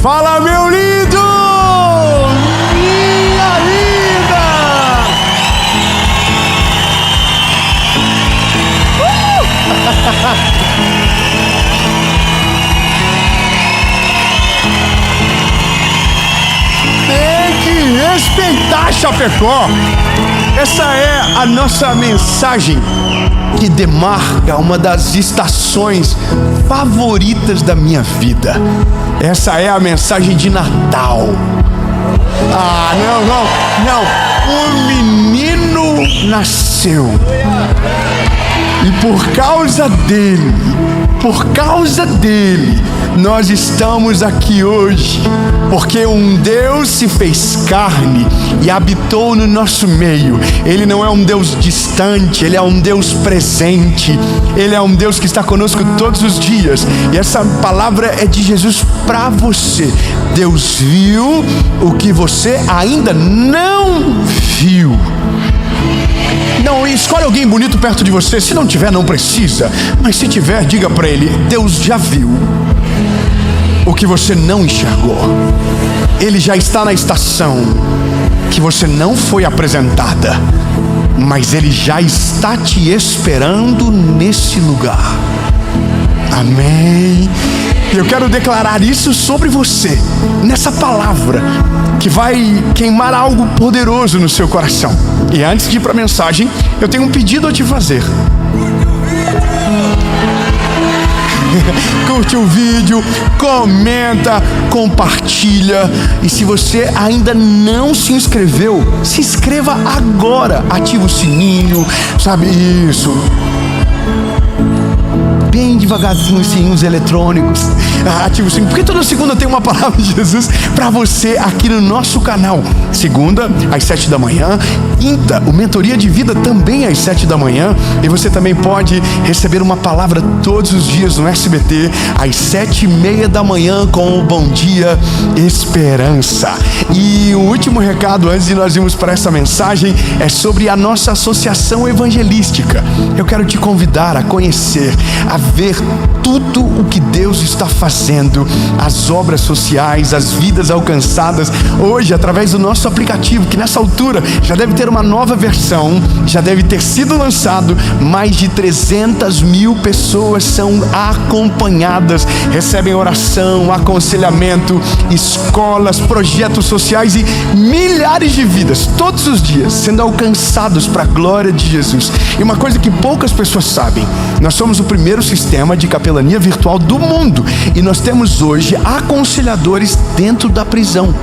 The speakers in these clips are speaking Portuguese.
Fala, meu lindo! Minha linda! Tem que respeitar Chapecó. Essa é a nossa mensagem que demarca uma das estações favoritas da minha vida. Essa é a mensagem de Natal. Ah, não. O menino nasceu. E por causa dele, nós estamos aqui hoje. Porque um Deus se fez carne e habitou no nosso meio. Ele não é um Deus distante, Ele é um Deus presente. Ele é um Deus que está conosco todos os dias. E essa palavra é de Jesus para você. Deus viu o que você ainda não viu. Não, escolhe alguém bonito perto de você. Se não tiver, não precisa. Mas se tiver, diga para ele: Deus já viu o que você não enxergou. Ele já está na estação que você não foi apresentada, mas Ele já está te esperando nesse lugar. Amém. E eu quero declarar isso sobre você, nessa palavra, que vai queimar algo poderoso no seu coração. E antes de ir para a mensagem, eu tenho um pedido a te fazer. Curte o vídeo, comenta, compartilha. E se você ainda não se inscreveu, se inscreva agora. Ativa o sininho, sabe isso? Bem devagarzinho, sininhos eletrônicos. Ativa o sininho, porque toda segunda tem uma palavra de Jesus para você aqui no nosso canal. Segunda, às 7 da manhã. Quinta, o Mentoria de Vida também às 7 da manhã. E você também pode receber uma palavra todos os dias no SBT, às 7:30 da manhã, com o Bom Dia Esperança. E o último recado, antes de nós irmos para essa mensagem, é sobre a nossa associação evangelística. Eu quero te convidar a conhecer, a ver tudo o que Deus está fazendo, as obras sociais, as vidas alcançadas hoje através do nosso aplicativo, que nessa altura já deve ter uma nova versão, já deve ter sido lançado. Mais de 300 mil pessoas são acompanhadas, recebem oração, aconselhamento, escolas, projetos sociais e milhares de vidas todos os dias sendo alcançados para a glória de Jesus. E uma coisa que poucas pessoas sabem: nós somos o primeiro sistema de capelania virtual do mundo, e nós temos hoje aconselhadores dentro da prisão.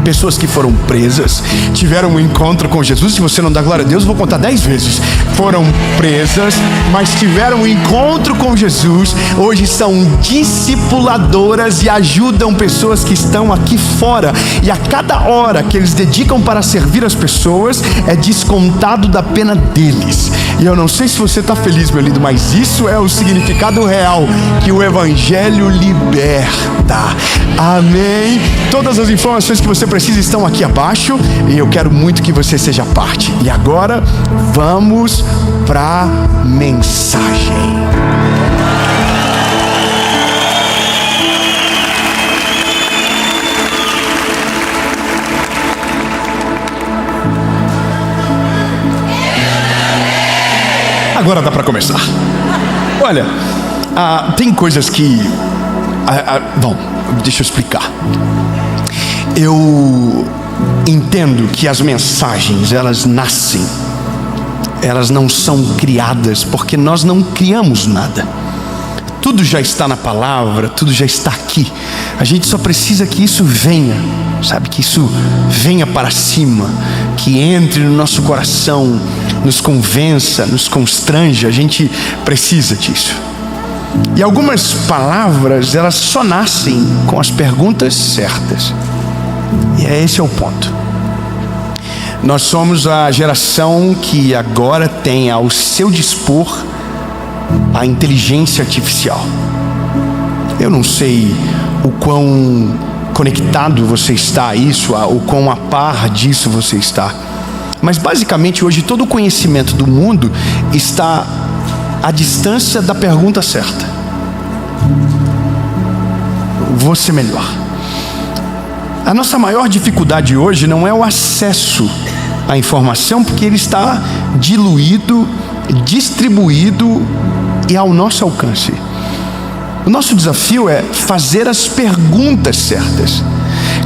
Pessoas que foram presas, tiveram um encontro com Jesus. Se você não dá glória a Deus, eu vou contar 10 vezes. Foram presas, mas tiveram um encontro com Jesus. Hoje são discipuladoras e ajudam pessoas que estão aqui fora. E a cada hora que eles dedicam para servir as pessoas, é descontado da pena deles. E eu não sei se você está feliz, meu lindo, mas isso é o significado real que o Evangelho liberta. Amém? Todas as informações que você precisa estão aqui abaixo, e eu quero muito que você seja parte. E agora vamos para a mensagem. Agora dá para começar. Olha, tem coisas que... bom, deixa eu explicar. Eu entendo que as mensagens, elas nascem, elas não são criadas, porque nós não criamos nada. Tudo já está na palavra, tudo já está aqui. A gente só precisa que isso venha, sabe? Que isso venha para cima, que entre no nosso coração, nos convença, nos constranja. A gente precisa disso. E algumas palavras, elas só nascem com as perguntas certas. E esse é o ponto. Nós somos a geração que agora tem ao seu dispor a inteligência artificial. Eu não sei o quão conectado você está a isso, o quão a par disso você está. Mas basicamente hoje todo o conhecimento do mundo está à distância da pergunta certa. Vou ser melhor. A nossa maior dificuldade hoje não é o acesso à informação, porque ele está diluído, distribuído e ao nosso alcance. O nosso desafio é fazer as perguntas certas.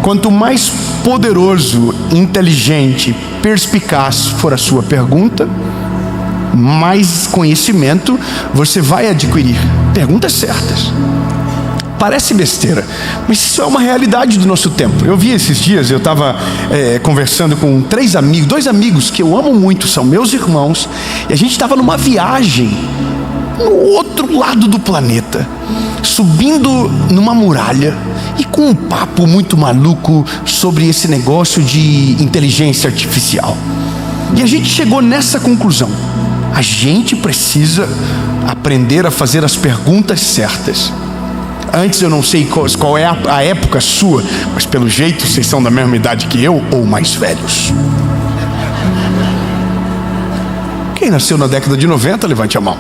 Quanto mais poderoso, inteligente, perspicaz for a sua pergunta, mais conhecimento você vai adquirir. Perguntas certas. Parece besteira, mas isso é uma realidade do nosso tempo. Eu vi esses dias, eu estava conversando com dois amigos que eu amo muito, são meus irmãos, e a gente estava numa viagem no outro lado do planeta, subindo numa muralha e com um papo muito maluco sobre esse negócio de inteligência artificial. E a gente chegou nessa conclusão: a gente precisa aprender a fazer as perguntas certas. Antes eu não sei qual é a época sua, mas pelo jeito vocês são da mesma idade que eu ou mais velhos. Quem nasceu na década de 90, levante a mão.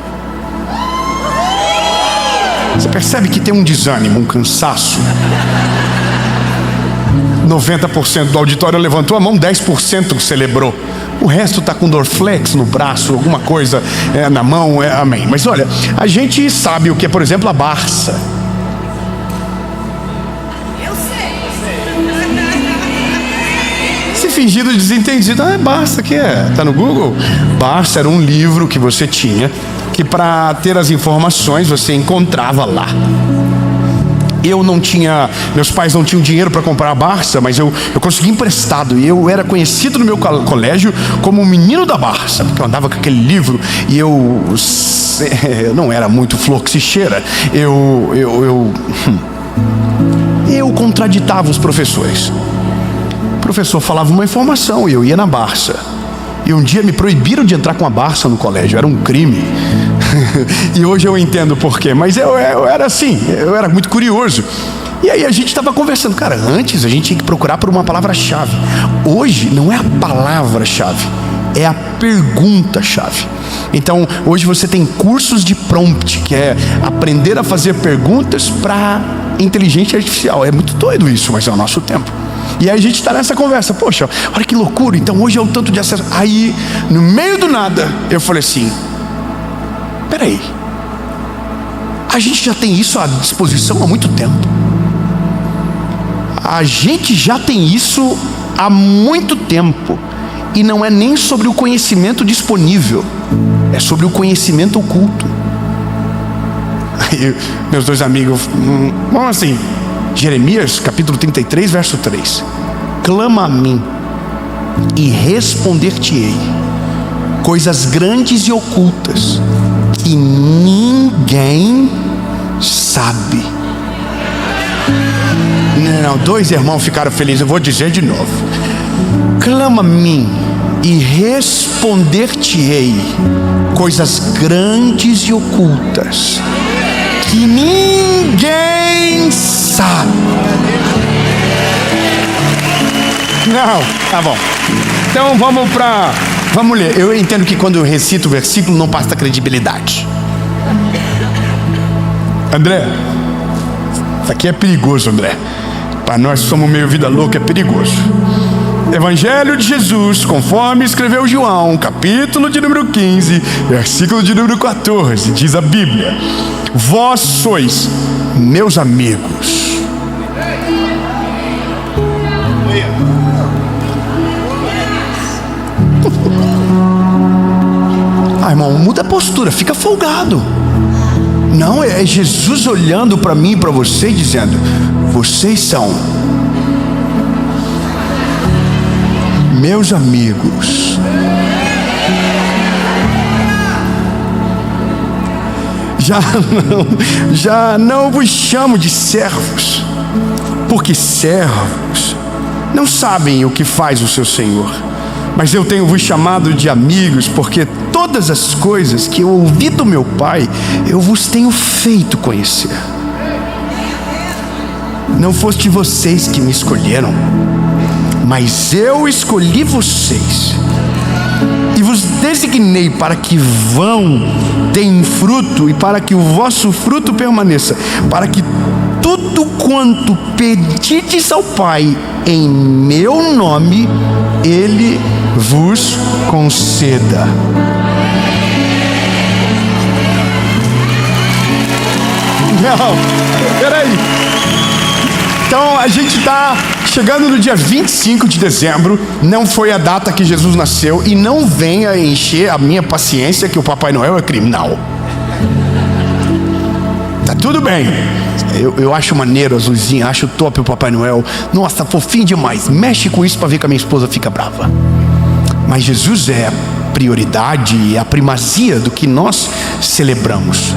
Você percebe que tem um desânimo, um cansaço. 90% do auditório levantou a mão, 10% celebrou. O resto está com Dorflex no braço, alguma coisa na mão, amém. Mas olha, a gente sabe o que é, por exemplo, a Barça. Se fingido de desentendido, Barça, que é? Está no Google? Barça era um livro que você tinha, que para ter as informações você encontrava lá. Eu não tinha, meus pais não tinham dinheiro para comprar a Barça, mas eu consegui emprestado, e eu era conhecido no meu colégio como o menino da Barça, porque eu andava com aquele livro e eu não era muito flor que se cheira. Eu contraditava os professores. O professor falava uma informação e eu ia na Barça. E um dia me proibiram de entrar com a Barça no colégio, era um crime. E hoje eu entendo por quê, mas eu era assim, eu era muito curioso. E aí a gente estava conversando, cara, antes a gente tinha que procurar por uma palavra-chave. Hoje não é a palavra-chave, é a pergunta-chave. Então hoje você tem cursos de prompt, que é aprender a fazer perguntas para inteligência artificial. É muito doido isso, mas é o nosso tempo. E aí a gente está nessa conversa, poxa, olha que loucura, então hoje é o tanto de acesso. Aí, no meio do nada, eu falei assim: peraí, a gente já tem isso à disposição há muito tempo. A gente já tem isso há muito tempo. E não é nem sobre o conhecimento disponível, é sobre o conhecimento oculto. Aí meus dois amigos, vamos assim, Jeremias capítulo 33, verso 3: clama a mim e responder-te-ei coisas grandes e ocultas que ninguém sabe. Não, dois irmãos ficaram felizes, eu vou dizer de novo: clama a mim e responder-te-ei coisas grandes e ocultas que ninguém sabe. Não, tá bom. Então vamos ler. Eu entendo que quando eu recito o versículo não passa credibilidade. André, isso aqui é perigoso, André. Para nós que somos meio vida louca, é perigoso. Evangelho de Jesus, conforme escreveu João, capítulo de número 15, versículo de número 14, diz a Bíblia: vós sois meus amigos. Irmão, muda a postura, fica folgado. Não, é Jesus olhando para mim e para você e dizendo: vocês são meus amigos. Já não vos chamo de servos, porque servos não sabem o que faz o seu Senhor. Mas eu tenho vos chamado de amigos, porque todas as coisas que eu ouvi do meu Pai, eu vos tenho feito conhecer. Não foste vocês que me escolheram, mas eu escolhi vocês e vos designei para que vão, deem fruto, e para que o vosso fruto permaneça, para que tudo quanto pedides ao Pai em meu nome, Ele vos conceda. Não, peraí. Então a gente está chegando no dia 25 de dezembro, não foi a data que Jesus nasceu, e não venha encher a minha paciência que o Papai Noel é criminal. Tá tudo bem. Eu acho maneiro, azulzinho, acho top o Papai Noel. Nossa, fofinho demais. Mexe com isso para ver que a minha esposa fica brava. Mas Jesus é a prioridade e a primazia do que nós celebramos.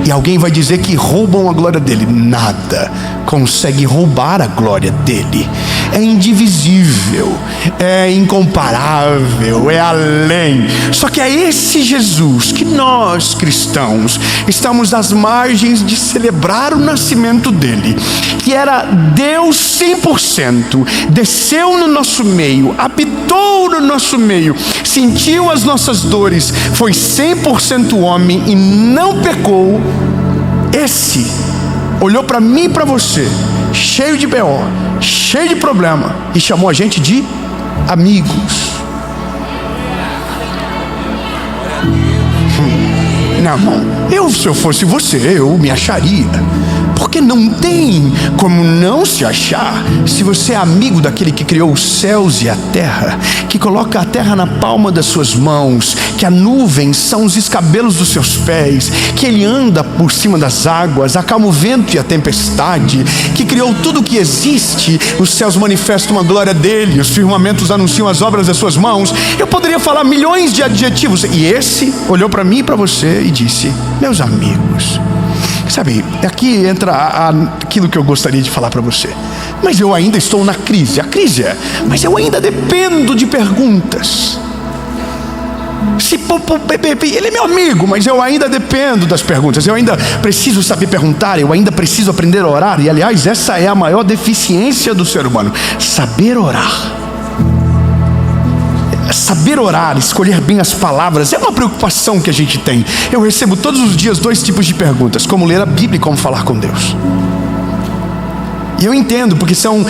E alguém vai dizer que roubam a glória dele. Nada consegue roubar a glória dele. É indivisível, é incomparável, é além. Só que é esse Jesus que nós, cristãos, estamos às margens de celebrar o nascimento dele, que era Deus 100%, desceu no nosso meio, habitou no nosso meio, sentiu as nossas dores, foi 100% homem e não pecou. Esse olhou para mim e para você, cheio de B.O., cheio de problema, e chamou a gente de amigos. Não, se eu fosse você, eu me acharia. Porque não tem como não se achar se você é amigo daquele que criou os céus e a terra, que coloca a terra na palma das suas mãos, que a nuvem são os escabelos dos seus pés, que ele anda por cima das águas, acalma o vento e a tempestade, que criou tudo o que existe. Os céus manifestam a glória dele, os firmamentos anunciam as obras das suas mãos. Eu poderia falar milhões de adjetivos, e esse olhou para mim e para você e disse: meus amigos. Sabe, aqui entra aquilo que eu gostaria de falar para você. Mas eu ainda estou na crise. A crise é, mas eu ainda dependo de perguntas. Ele é meu amigo, mas eu ainda dependo das perguntas. Eu ainda preciso saber perguntar, eu ainda preciso aprender a orar. E aliás, essa é a maior deficiência do ser humano: saber orar. Saber orar, escolher bem as palavras, é uma preocupação que a gente tem. Eu recebo todos os dias 2 tipos de perguntas: como ler a Bíblia e como falar com Deus. E eu entendo, porque são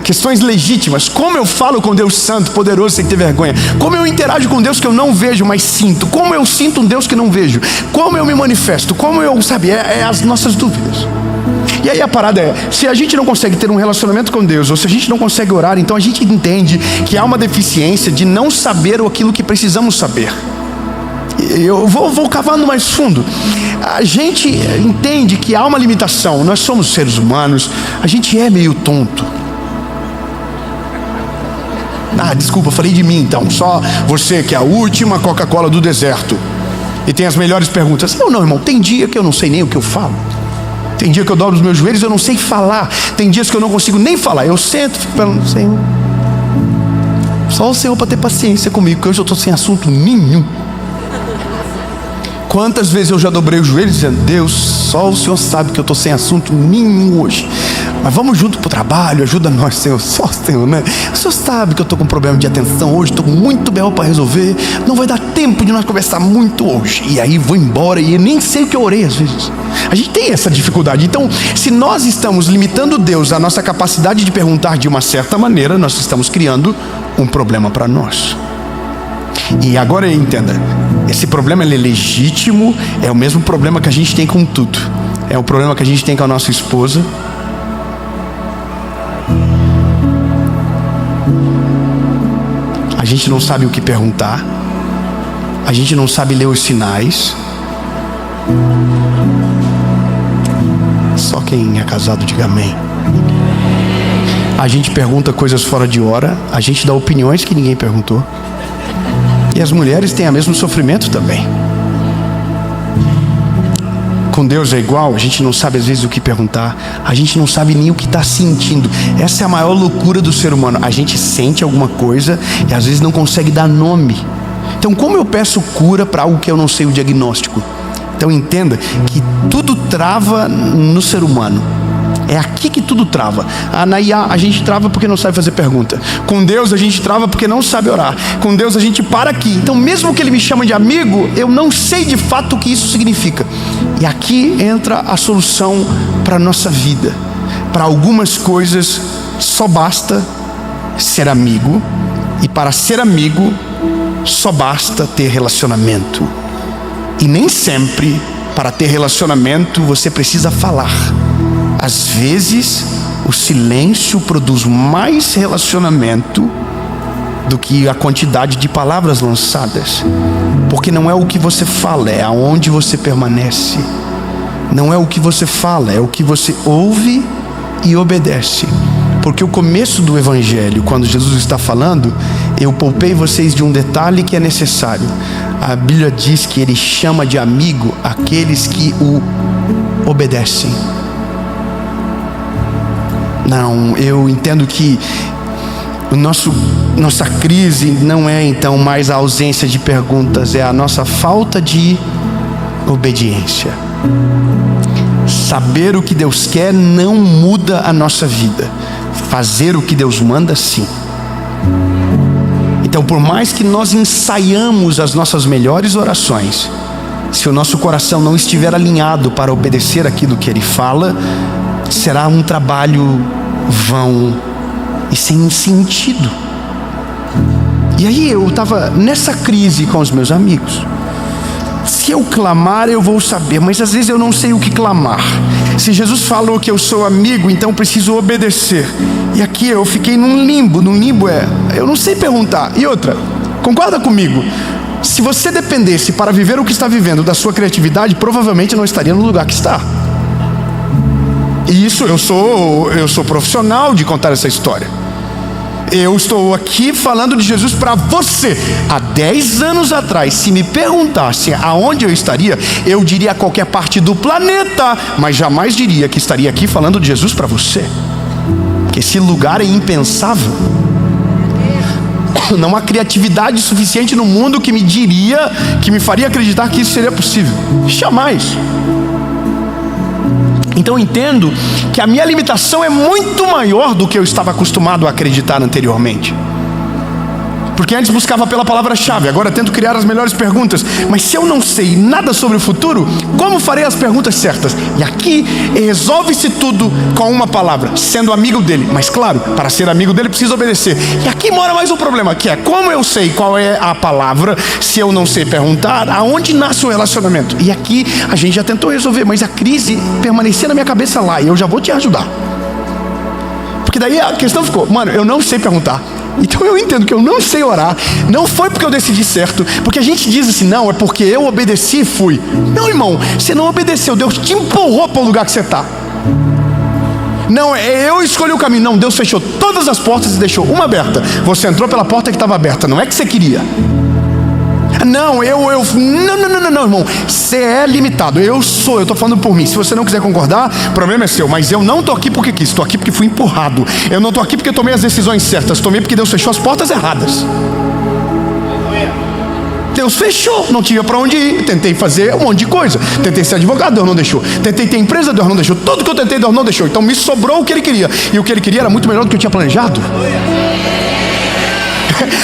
questões legítimas. Como eu falo com Deus santo, poderoso, sem ter vergonha? Como eu interajo com Deus que eu não vejo, mas sinto? Como eu sinto um Deus que não vejo? Como eu me manifesto? Como eu, as nossas dúvidas. E aí a parada é, se a gente não consegue ter um relacionamento com Deus, ou se a gente não consegue orar, então a gente entende que há uma deficiência de não saber aquilo que precisamos saber. Eu vou cavando mais fundo. A gente entende que há uma limitação. Nós somos seres humanos, a gente é meio tonto. Desculpa, falei de mim então. Só você que é a última Coca-Cola do deserto e tem as melhores perguntas. Não, irmão, tem dia que eu não sei nem o que eu falo. Tem dia que eu dobro os meus joelhos e eu não sei falar. Tem dias que eu não consigo nem falar. Eu sento, fico falando: Senhor, só o Senhor para ter paciência comigo, porque hoje eu estou sem assunto nenhum. Quantas vezes eu já dobrei os joelhos dizendo: Deus, só o Senhor sabe que eu estou sem assunto nenhum hoje, mas vamos junto para o trabalho, ajuda nós, Senhor. Só o Senhor, né? O Senhor sabe que eu estou com problema de atenção hoje, estou com muito B.O. para resolver, não vai dar tempo de nós conversar muito hoje. E aí vou embora e eu nem sei o que eu orei às vezes. A gente tem essa dificuldade. Então, se nós estamos limitando Deus à nossa capacidade de perguntar de uma certa maneira, nós estamos criando um problema para nós. E agora entenda, esse problema ele é legítimo, é o mesmo problema que a gente tem com tudo. É o problema que a gente tem com a nossa esposa. A gente não sabe o que perguntar. A gente não sabe ler os sinais. Só quem é casado diga amém. A gente pergunta coisas fora de hora. A gente dá opiniões que ninguém perguntou. E as mulheres têm o mesmo sofrimento também. Com Deus é igual, a gente não sabe às vezes o que perguntar, a gente não sabe nem o que está sentindo. Essa é a maior loucura do ser humano. A gente sente alguma coisa e às vezes não consegue dar nome. Então, como eu peço cura para algo que eu não sei o diagnóstico? Então entenda que tudo trava no ser humano. É aqui que tudo trava. Na IA a gente trava porque não sabe fazer pergunta. Com Deus a gente trava porque não sabe orar. Com Deus a gente para aqui. Então mesmo que Ele me chame de amigo, eu não sei de fato o que isso significa. E aqui entra a solução para a nossa vida. Para algumas coisas só basta ser amigo, e para ser amigo só basta ter relacionamento. E nem sempre, para ter relacionamento, você precisa falar. Às vezes, o silêncio produz mais relacionamento do que a quantidade de palavras lançadas. Porque não é o que você fala, é aonde você permanece. Não é o que você fala, é o que você ouve e obedece. Porque o começo do Evangelho, quando Jesus está falando, eu poupei vocês de um detalhe que é necessário. A Bíblia diz que ele chama de amigo aqueles que o obedecem. Não, eu entendo que nossa crise não é então mais a ausência de perguntas, é a nossa falta de obediência. Saber o que Deus quer não muda a nossa vida. Fazer o que Deus manda, sim. Então, por mais que nós ensaiamos as nossas melhores orações, se o nosso coração não estiver alinhado para obedecer aquilo que Ele fala, será um trabalho vão e sem sentido. E aí eu estava nessa crise com os meus amigos. Se eu clamar, eu vou saber, mas às vezes eu não sei o que clamar. Se Jesus falou que eu sou amigo, então preciso obedecer. E aqui eu fiquei num limbo. Num limbo eu não sei perguntar. E outra, concorda comigo? Se você dependesse para viver o que está vivendo da sua criatividade, provavelmente não estaria no lugar que está. E isso, eu sou profissional de contar essa história. Eu estou aqui falando de Jesus para você. Há 10 anos atrás, se me perguntassem aonde eu estaria, eu diria a qualquer parte do planeta, mas jamais diria que estaria aqui falando de Jesus para você. Porque esse lugar é impensável. Não há criatividade suficiente no mundo que me faria acreditar que isso seria possível. Jamais. Então eu entendo que a minha limitação é muito maior do que eu estava acostumado a acreditar anteriormente. Porque antes buscava pela palavra-chave, agora tento criar as melhores perguntas. Mas se eu não sei nada sobre o futuro, como farei as perguntas certas? E aqui resolve-se tudo com uma palavra, sendo amigo dele. Mas claro, para ser amigo dele precisa obedecer. E aqui mora mais um problema, que é como eu sei qual é a palavra, se eu não sei perguntar, aonde nasce o relacionamento? E aqui a gente já tentou resolver, mas a crise permanecia na minha cabeça lá, e eu já vou te ajudar. Porque daí a questão ficou, mano, eu não sei perguntar. Então eu entendo que eu não sei orar. Não foi porque eu decidi certo. Porque a gente diz assim, não, é porque eu obedeci e fui. Não, irmão, você não obedeceu. Deus te empurrou para o lugar que você está. Não, eu escolhi o caminho. Não, Deus fechou todas as portas e deixou uma aberta. Você entrou pela porta que estava aberta. Não é que você queria. Não, não, irmão, você é limitado, eu estou falando por mim. Se você não quiser concordar, o problema é seu. Mas eu não estou aqui porque quis, estou aqui porque fui empurrado. Eu não estou aqui porque tomei as decisões certas, tomei porque Deus fechou as portas erradas. Deus fechou, não tinha para onde ir. Tentei fazer um monte de coisa. Tentei ser advogado, Deus não deixou. Tentei ter empresa, Deus não deixou. Tudo que eu tentei, Deus não deixou. Então me sobrou o que Ele queria. E o que Ele queria era muito melhor do que eu tinha planejado.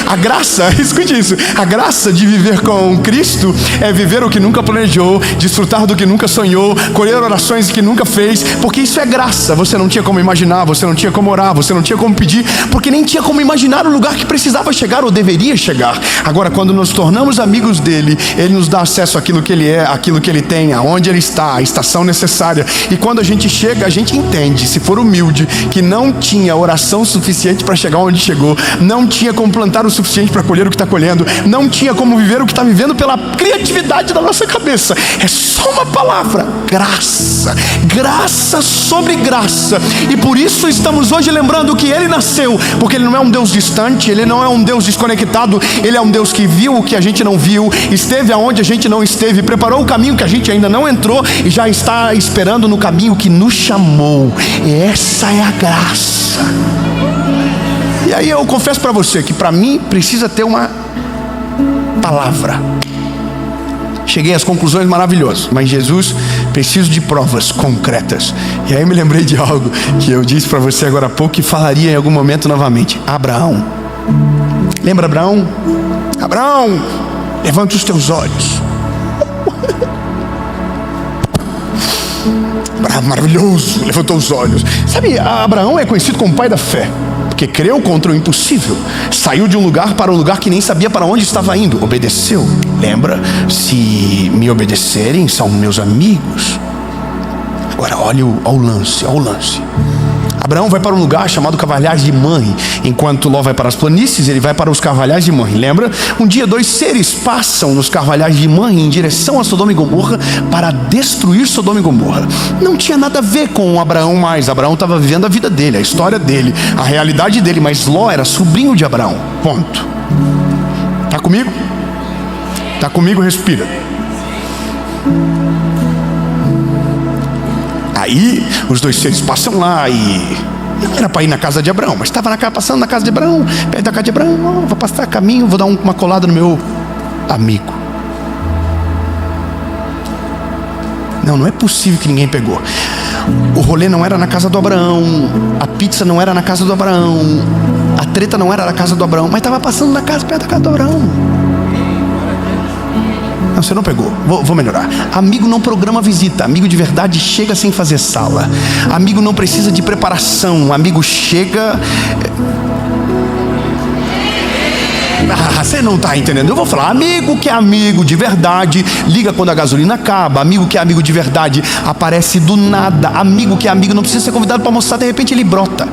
A graça, escute isso, a graça de viver com Cristo é viver o que nunca planejou, desfrutar do que nunca sonhou, colher orações que nunca fez, porque isso é graça. Você não tinha como imaginar, você não tinha como orar, você não tinha como pedir, porque nem tinha como imaginar o lugar que precisava chegar ou deveria chegar. Agora, quando nos tornamos amigos dele, ele nos dá acesso àquilo que ele é, àquilo que ele tem, aonde ele está, a estação necessária. E quando a gente chega, a gente entende, se for humilde, que não tinha oração suficiente para chegar onde chegou, não tinha como plantar o suficiente para colher o que está colhendo, não tinha como viver o que está vivendo pela criatividade da nossa cabeça. É só uma palavra, graça, graça sobre graça. E por isso estamos hoje lembrando que Ele nasceu, porque Ele não é um Deus distante, Ele não é um Deus desconectado, Ele é um Deus que viu o que a gente não viu, esteve aonde a gente não esteve, preparou o caminho que a gente ainda não entrou e já está esperando no caminho que nos chamou. E essa é a graça. E aí eu confesso para você que para mim precisa ter uma palavra. Cheguei às conclusões maravilhosas, mas Jesus, preciso de provas concretas. E aí eu me lembrei de algo que eu disse para você agora há pouco e falaria em algum momento novamente. Abraão. Lembra Abraão? Abraão, levanta os teus olhos. Maravilhoso, levantou os olhos. Sabe, Abraão é conhecido como pai da fé, porque creu contra o impossível. Saiu de um lugar para um lugar que nem sabia para onde estava indo. Obedeceu. Lembra? Se me obedecerem, são meus amigos. Agora, olha o lance. Abraão vai para um lugar chamado Carvalhais de Manre. Enquanto Ló vai para as planícies, ele vai para os Carvalhais de Manre. Lembra? Um dia 2 seres passam nos Carvalhais de Manre em direção a Sodoma e Gomorra para destruir Sodoma e Gomorra. Não tinha nada a ver com Abraão mais. Abraão estava vivendo a vida dele, a história dele, a realidade dele. Mas Ló era sobrinho de Abraão. Ponto. Tá comigo? Tá comigo? Respira. Aí os 2 seres passam lá e não era para ir na casa de Abraão, mas estava passando na casa de Abraão, perto da casa de Abraão. Vou passar caminho, vou dar uma colada no meu amigo. Não é possível que ninguém pegou. O rolê não era na casa do Abraão, a pizza não era na casa do Abraão, a treta não era na casa do Abraão, mas estava passando na casa, perto da casa do Abraão. Não, você não pegou. Vou melhorar. Amigo não programa visita. Amigo de verdade chega sem fazer sala. Amigo não precisa de preparação. Amigo chega... você não está entendendo. Eu vou falar. Amigo que é amigo de verdade liga quando a gasolina acaba. Amigo que é amigo de verdade aparece do nada. Amigo que é amigo não precisa ser convidado para almoçar. De repente ele brota.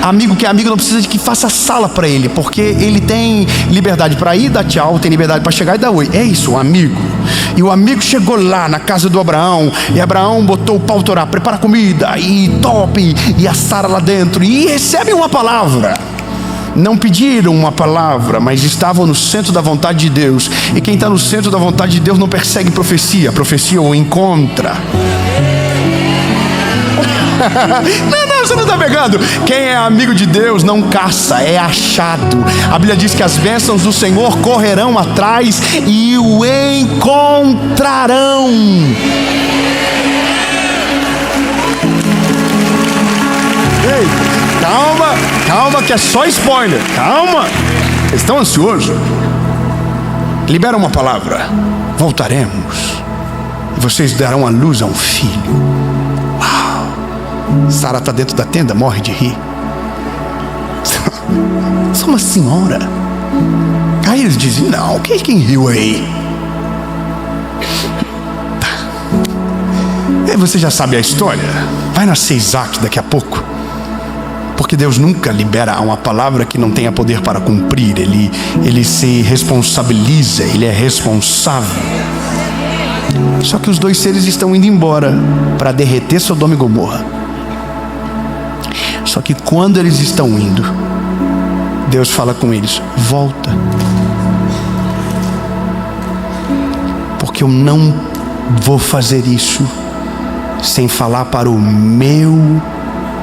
Amigo que é amigo não precisa de que faça sala para ele, porque ele tem liberdade para ir, dar tchau, tem liberdade para chegar e dar oi. É isso, um amigo. E o amigo chegou lá na casa do Abraão, e Abraão botou o pau torá, prepara comida, e top, e a Sara lá dentro, e recebe uma palavra. Não pediram uma palavra, mas estavam no centro da vontade de Deus. E quem está no centro da vontade de Deus não persegue profecia, a profecia o encontra. Não, você não está pegando. Quem é amigo de Deus não caça, é achado. A Bíblia diz que as bênçãos do Senhor correrão atrás e o encontrarão. Ei, calma que é só spoiler. Calma. Vocês estão ansiosos? Libera uma palavra. Voltaremos. Vocês darão à luz a um filho. Sara está dentro da tenda, morre de rir. Sou uma senhora. Aí eles dizem, não, quem riu aí? Tá. Você já sabe a história. Vai nascer Isaac daqui a pouco. Porque Deus nunca libera uma palavra que não tenha poder para cumprir. Ele se responsabiliza, ele é responsável. Só que os 2 seres estão indo embora para derreter Sodoma e Gomorra. Só que quando eles estão indo, Deus fala com eles, volta. Porque eu não vou fazer isso sem falar para o meu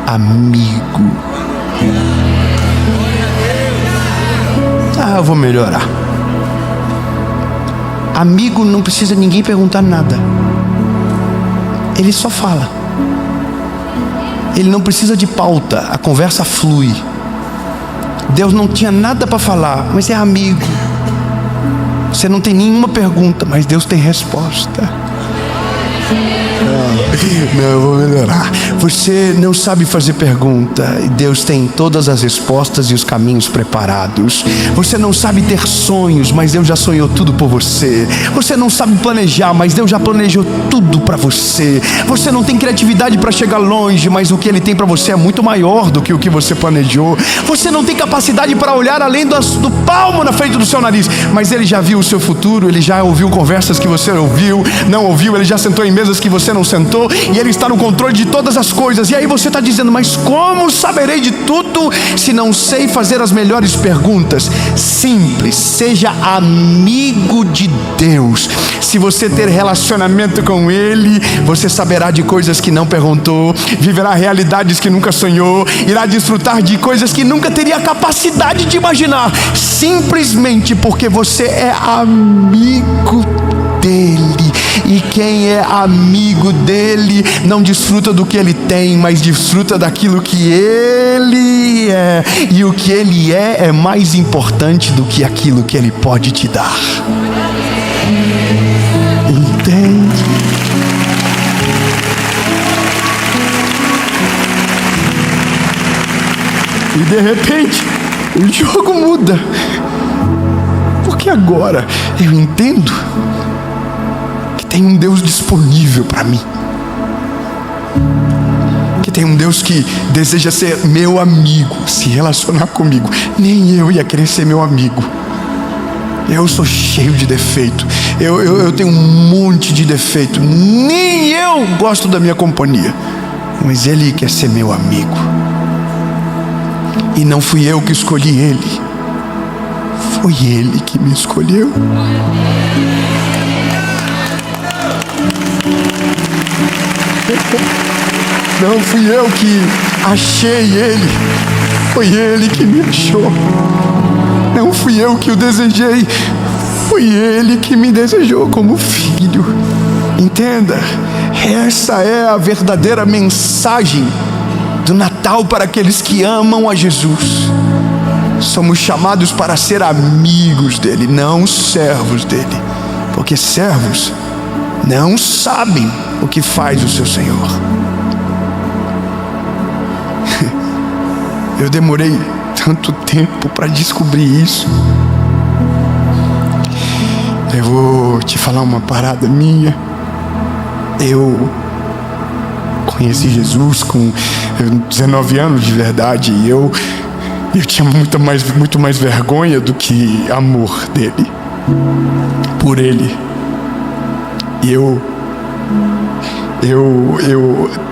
amigo. Eu vou melhorar. Amigo não precisa ninguém perguntar nada. Ele só fala. Ele não precisa de pauta, a conversa flui. Deus não tinha nada para falar, mas é amigo. Você não tem nenhuma pergunta, mas Deus tem resposta. Não, eu vou melhorar. Você não sabe fazer pergunta, e Deus tem todas as respostas e os caminhos preparados. Você não sabe ter sonhos, mas Deus já sonhou tudo por você. Você não sabe planejar, mas Deus já planejou tudo para você. Você não tem criatividade para chegar longe, mas o que Ele tem para você é muito maior do que o que você planejou. Você não tem capacidade para olhar além do palmo na frente do seu nariz, mas Ele já viu o seu futuro. Ele já ouviu conversas que você não ouviu. Ele já sentou em mesas que você não sentou, e Ele está no controle de todas as coisas. E aí você está dizendo, mas como saberei de tudo se não sei fazer as melhores perguntas? Simples, seja amigo de Deus. Se você ter relacionamento com Ele, você saberá de coisas que não perguntou, viverá realidades que nunca sonhou, irá desfrutar de coisas que nunca teria capacidade de imaginar, simplesmente porque você é amigo dele. E quem é amigo dele não desfruta do que ele tem, mas desfruta daquilo que ele é. E o que ele é mais importante do que aquilo que ele pode te dar. Entende? E de repente, o jogo muda. Porque agora eu entendo que tem um Deus disponível para mim. Que tem um Deus que deseja ser meu amigo, se relacionar comigo. Nem eu ia querer ser meu amigo. Eu sou cheio de defeito. Eu tenho um monte de defeito. Nem eu gosto da minha companhia. Mas Ele quer ser meu amigo. E não fui eu que escolhi Ele. Foi Ele que me escolheu. Não fui eu que achei Ele. Foi Ele que me achou. Não fui eu que o desejei. Foi Ele que me desejou como filho. Entenda, essa é a verdadeira mensagem do Natal para aqueles que amam a Jesus. Somos chamados para ser amigos dele, não servos dele. Porque servos não sabem o que faz o seu Senhor. Eu demorei tanto tempo para descobrir isso. Eu vou te falar uma parada minha. Eu conheci Jesus com 19 anos de verdade. E eu tinha muito mais vergonha do que amor dele, por ele. E eu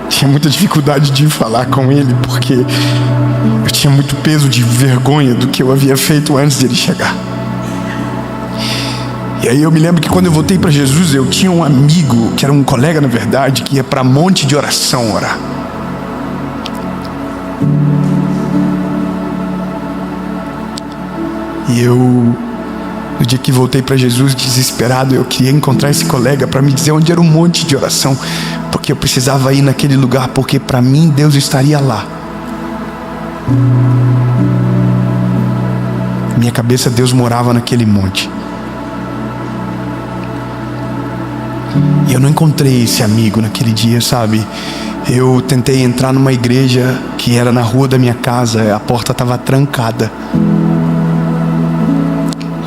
tinha muita dificuldade de falar com ele, porque eu tinha muito peso de vergonha do que eu havia feito antes de ele chegar. E aí eu me lembro que quando eu voltei para Jesus, eu tinha um amigo, que era um colega na verdade, que ia para monte de oração orar. E eu, no dia que voltei para Jesus, desesperado, eu queria encontrar esse colega para me dizer onde era um monte de oração, porque eu precisava ir naquele lugar, porque para mim Deus estaria lá. Na minha cabeça Deus morava naquele monte. E eu não encontrei esse amigo naquele dia, sabe? Eu tentei entrar numa igreja que era na rua da minha casa, a porta estava trancada.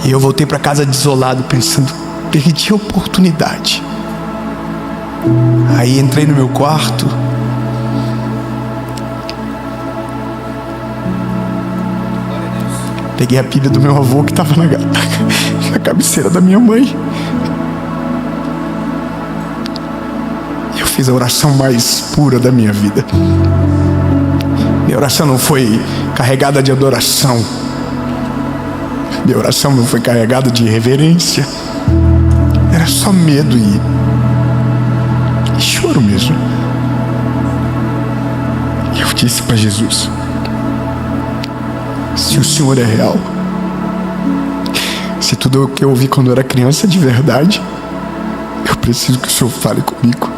E eu voltei para casa desolado, pensando, perdi a oportunidade. Aí entrei no meu quarto. Peguei a Bíblia do meu avô que estava na cabeceira da minha mãe. Eu fiz a oração mais pura da minha vida. Minha oração não foi carregada de adoração. Minha oração não foi carregada de reverência. Era só medo e choro mesmo. E eu disse para Jesus: se o Senhor é real, se tudo o que eu ouvi quando eu era criança é de verdade, eu preciso que o Senhor fale comigo.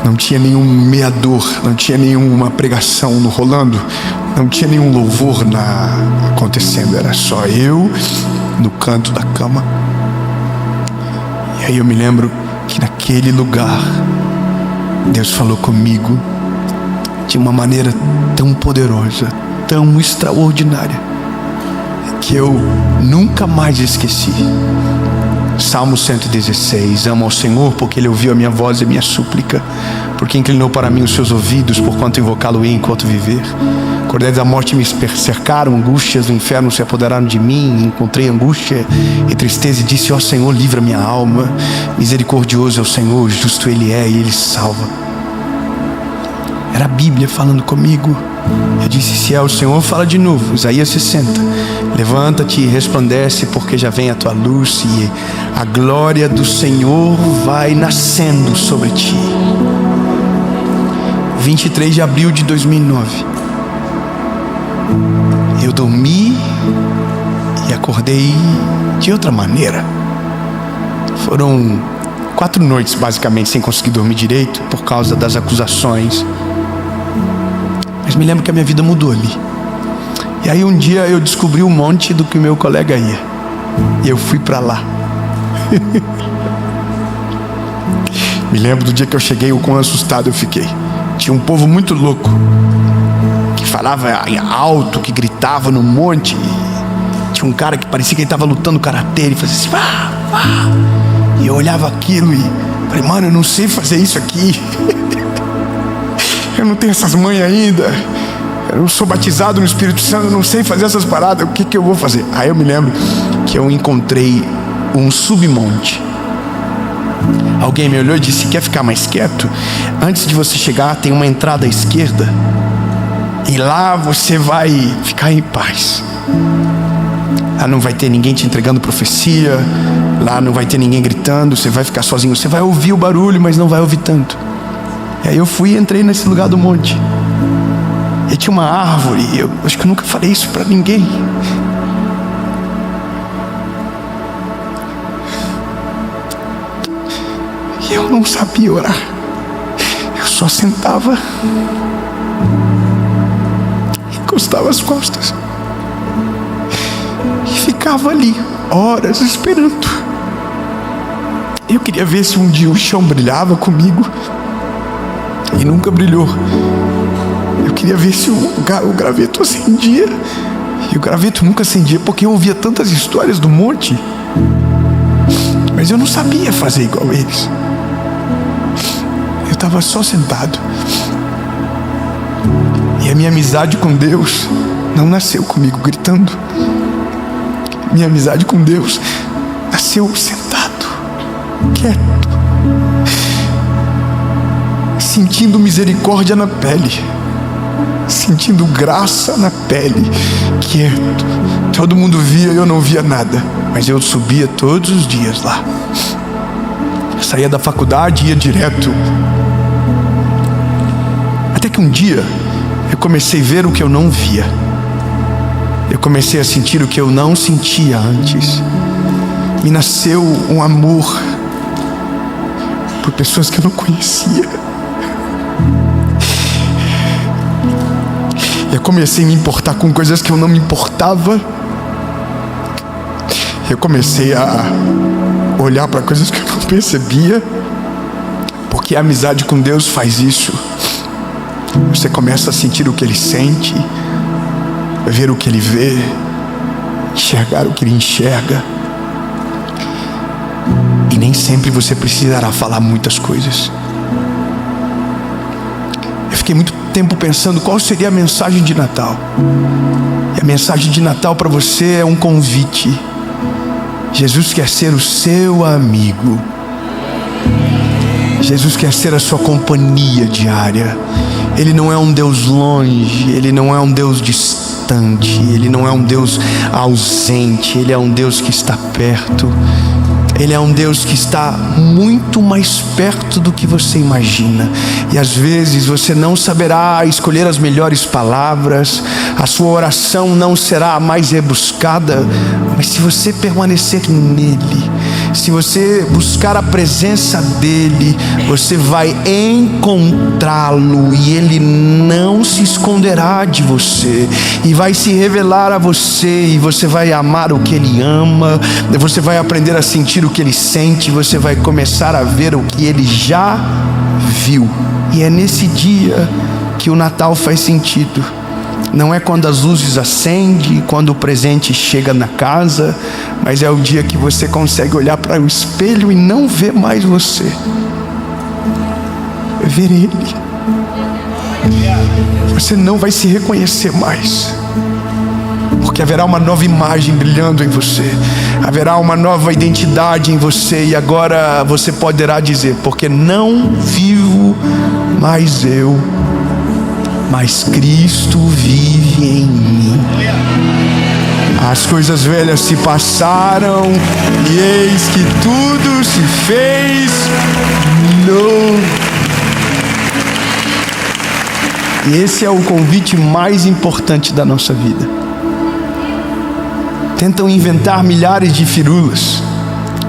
Não tinha nenhum meador, não tinha nenhuma pregação no rolando, não tinha nenhum louvor acontecendo, era só eu no canto da cama. E aí eu me lembro que naquele lugar Deus falou comigo de uma maneira tão poderosa, tão extraordinária, que eu nunca mais esqueci. Salmo 116: amo ao Senhor porque Ele ouviu a minha voz e a minha súplica, porque inclinou para mim os seus ouvidos, porquanto invocá-lo-ei enquanto viver. Cordéis da morte me cercaram, angústias do inferno se apoderaram de mim. Encontrei angústia e tristeza e disse: ó Senhor, livra minha alma. Misericordioso é o Senhor, justo Ele é e Ele salva. Era a Bíblia falando comigo. Eu disse: se é o Senhor, fala de novo. Isaías 60: levanta-te e resplandece, porque já vem a tua luz e a glória do Senhor vai nascendo sobre ti. 23 de abril de 2009. Eu dormi e acordei de outra maneira. Foram 4 noites basicamente sem conseguir dormir direito por causa das acusações. Mas me lembro que a minha vida mudou ali. E aí um dia eu descobri um monte do que o meu colega ia. E eu fui pra lá. Me lembro do dia que eu cheguei, o quão assustado eu fiquei. Tinha um povo muito louco, que falava alto, que gritava no monte. Tinha um cara que parecia que ele estava lutando karatê. Ele fazia assim, vá, vá. E eu olhava aquilo e falei, mano, eu não sei fazer isso aqui. Eu não tenho essas manhas ainda. Eu não sou batizado no Espírito Santo, eu não sei fazer essas paradas. O que eu vou fazer? Aí eu me lembro que eu encontrei um submonte. Alguém me olhou e disse, quer ficar mais quieto? Antes de você chegar tem uma entrada à esquerda, e lá você vai ficar em paz. Lá não vai ter ninguém te entregando profecia, lá não vai ter ninguém gritando, você vai ficar sozinho. Você vai ouvir o barulho, mas não vai ouvir tanto. E aí eu fui e entrei nesse lugar do monte. E tinha uma árvore, eu acho que eu nunca falei isso pra ninguém. E eu não sabia orar. Eu só sentava, encostava as costas e ficava ali, horas, esperando. Eu queria ver se um dia o chão brilhava comigo, e nunca brilhou. Eu queria ver se o graveto acendia, e o graveto nunca acendia, porque eu ouvia tantas histórias do monte, mas eu não sabia fazer igual eles. Eu estava só sentado. E a minha amizade com Deus não nasceu comigo gritando. Minha amizade com Deus nasceu sentado, quieto, sentindo misericórdia na pele, sentindo graça na pele, quieto. Todo mundo via e eu não via nada, mas eu subia todos os dias lá. Eu saía da faculdade e ia direto. Até que um dia eu comecei a ver o que eu não via. Eu comecei a sentir o que eu não sentia antes. Me nasceu um amor por pessoas que eu não conhecia. Eu comecei a me importar com coisas que eu não me importava. Eu comecei a olhar para coisas que eu não percebia. Porque a amizade com Deus faz isso. Você começa a sentir o que Ele sente, ver o que Ele vê, enxergar o que Ele enxerga. E nem sempre você precisará falar muitas coisas. Eu fiquei muito tempo pensando qual seria a mensagem de Natal. E a mensagem de Natal para você é um convite. Jesus quer ser o seu amigo. Jesus quer ser a sua companhia diária. Ele não é um Deus longe, Ele não é um Deus distante, Ele não é um Deus ausente, Ele é um Deus que está perto. Ele é um Deus que está muito mais perto do que você imagina. E às vezes você não saberá escolher as melhores palavras, a sua oração não será a mais rebuscada, mas se você permanecer nele, se você buscar a presença dele, você vai encontrá-lo, e ele não se esconderá de você, e vai se revelar a você, e você vai amar o que ele ama, você vai aprender a sentir o que ele sente, você vai começar a ver o que ele já viu. E é nesse dia que o Natal faz sentido. Não é quando as luzes acendem, quando o presente chega na casa, mas é o dia que você consegue olhar para o espelho e não ver mais você, ver ele. Você não vai se reconhecer mais, porque haverá uma nova imagem brilhando em você, haverá uma nova identidade em você, e agora você poderá dizer: porque não vivo mais eu, mas Cristo vive em mim. As coisas velhas se passaram, e eis que tudo se fez novo. E esse é o convite mais importante da nossa vida. Tentam inventar milhares de firulas,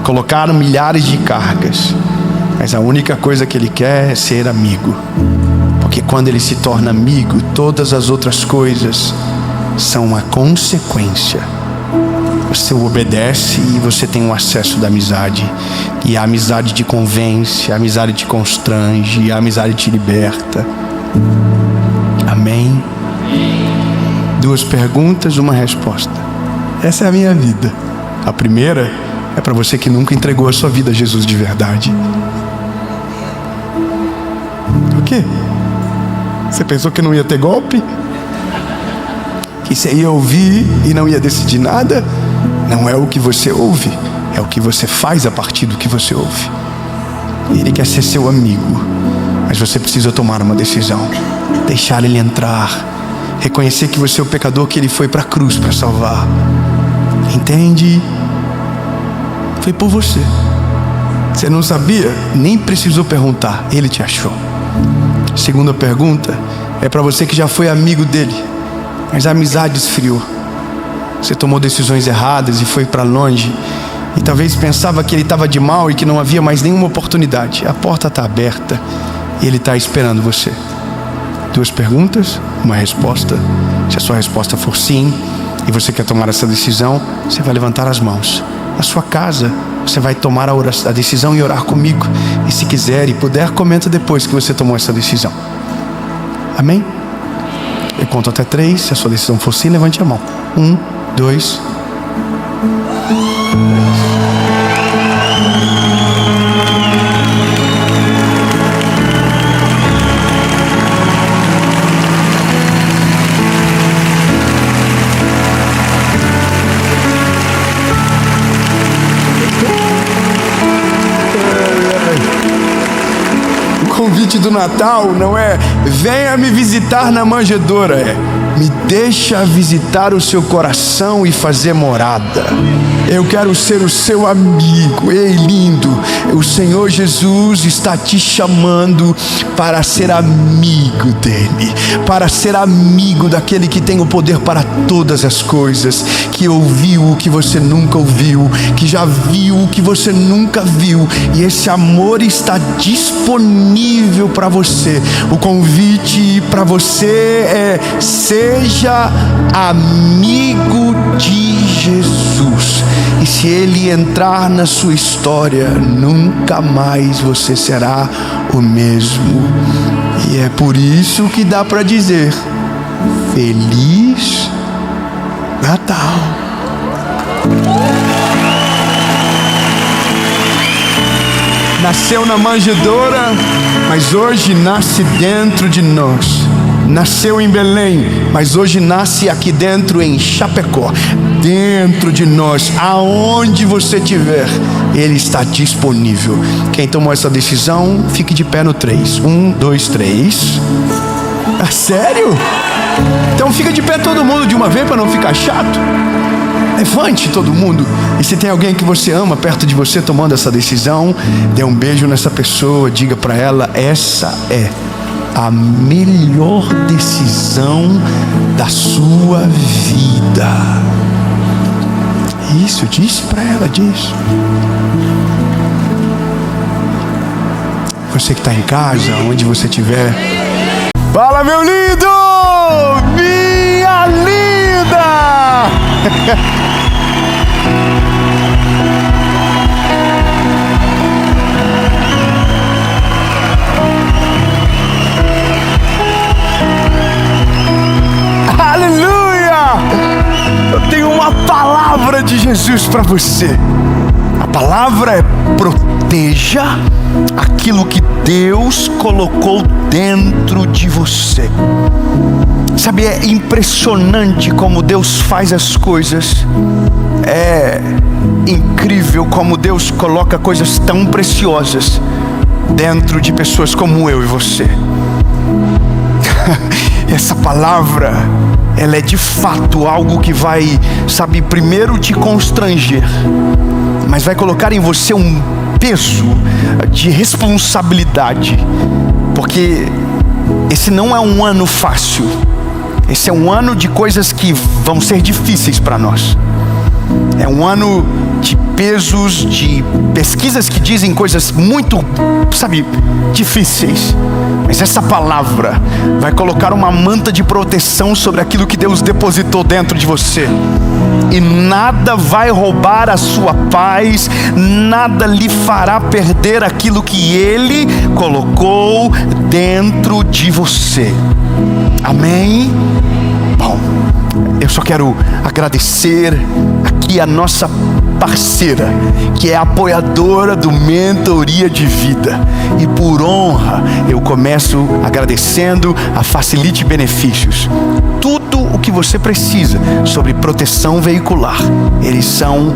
colocaram milhares de cargas, mas a única coisa que ele quer é ser amigo. Porque quando ele se torna amigo, todas as outras coisas são uma consequência. Você o obedece e você tem o acesso da amizade. E a amizade te convence, a amizade te constrange, a amizade te liberta. Amém? 2 perguntas, 1 resposta. Essa é a minha vida. A primeira é para você que nunca entregou a sua vida a Jesus de verdade. O quê? Você pensou que não ia ter golpe? Que você ia ouvir e não ia decidir nada? Não é o que você ouve, é o que você faz a partir do que você ouve. Ele quer ser seu amigo, mas você precisa tomar uma decisão. Deixar ele entrar. Reconhecer que você é o pecador que ele foi para a cruz para salvar. Entende? Foi por você. Você não sabia? Nem precisou perguntar, ele te achou. Segunda pergunta é para você que já foi amigo dele, mas a amizade esfriou. Você tomou decisões erradas e foi para longe, e talvez pensava que ele estava de mal e que não havia mais nenhuma oportunidade. A porta está aberta e ele está esperando você. 2 perguntas, 1 resposta. Se a sua resposta for sim e você quer tomar essa decisão, você vai levantar as mãos. Na sua casa, você vai tomar a decisão e orar comigo. E se quiser e puder, comenta depois que você tomou essa decisão. Amém? Eu conto até 3. Se a sua decisão for sim, levante a mão. 1, 2. O convite do Natal não é venha me visitar na manjedoura, é me deixa visitar o seu coração e fazer morada. Eu quero ser o seu amigo. Ei, lindo, o Senhor Jesus está te chamando para ser amigo dele, para ser amigo daquele que tem o poder para todas as coisas, que ouviu o que você nunca ouviu, que já viu o que você nunca viu, e esse amor está disponível para você. O convite para você é: seja amigo de Jesus. E se ele entrar na sua história, nunca mais você será o mesmo. E é por isso que dá para dizer: Feliz Natal. Nasceu na manjedoura, mas hoje nasce dentro de nós. Nasceu em Belém, mas hoje nasce aqui dentro em Chapecó. Dentro de nós, aonde você estiver, ele está disponível. Quem tomou essa decisão, fique de pé no 3. 1, 2, 3. Ah, sério? Então fica de pé todo mundo de uma vez para não ficar chato. Levante todo mundo. E se tem alguém que você ama perto de você tomando essa decisão, dê um beijo nessa pessoa, diga para ela: essa é a melhor decisão da sua vida. Isso, disse para ela, diz. Você que está em casa, onde você estiver, fala: meu lindo, minha linda. Eu tenho uma palavra de Jesus para você. A palavra é: proteja aquilo que Deus colocou dentro de você. Sabe, é impressionante como Deus faz as coisas. É incrível como Deus coloca coisas tão preciosas dentro de pessoas como eu e você. Essa palavra, ela é de fato algo que vai, sabe, primeiro te constranger, mas vai colocar em você um peso de responsabilidade, porque esse não é um ano fácil. Esse é um ano de coisas que vão ser difíceis para nós. É um ano de pesos, de pesquisas que dizem coisas muito, difíceis. Mas essa palavra vai colocar uma manta de proteção sobre aquilo que Deus depositou dentro de você. E nada vai roubar a sua paz, nada lhe fará perder aquilo que Ele colocou dentro de você. Amém? Bom, eu só quero agradecer aqui a nossa parceira, que é apoiadora do Mentoria de Vida. E por honra, eu começo agradecendo a Facilite Benefícios. Tudo o que você precisa sobre proteção veicular, eles são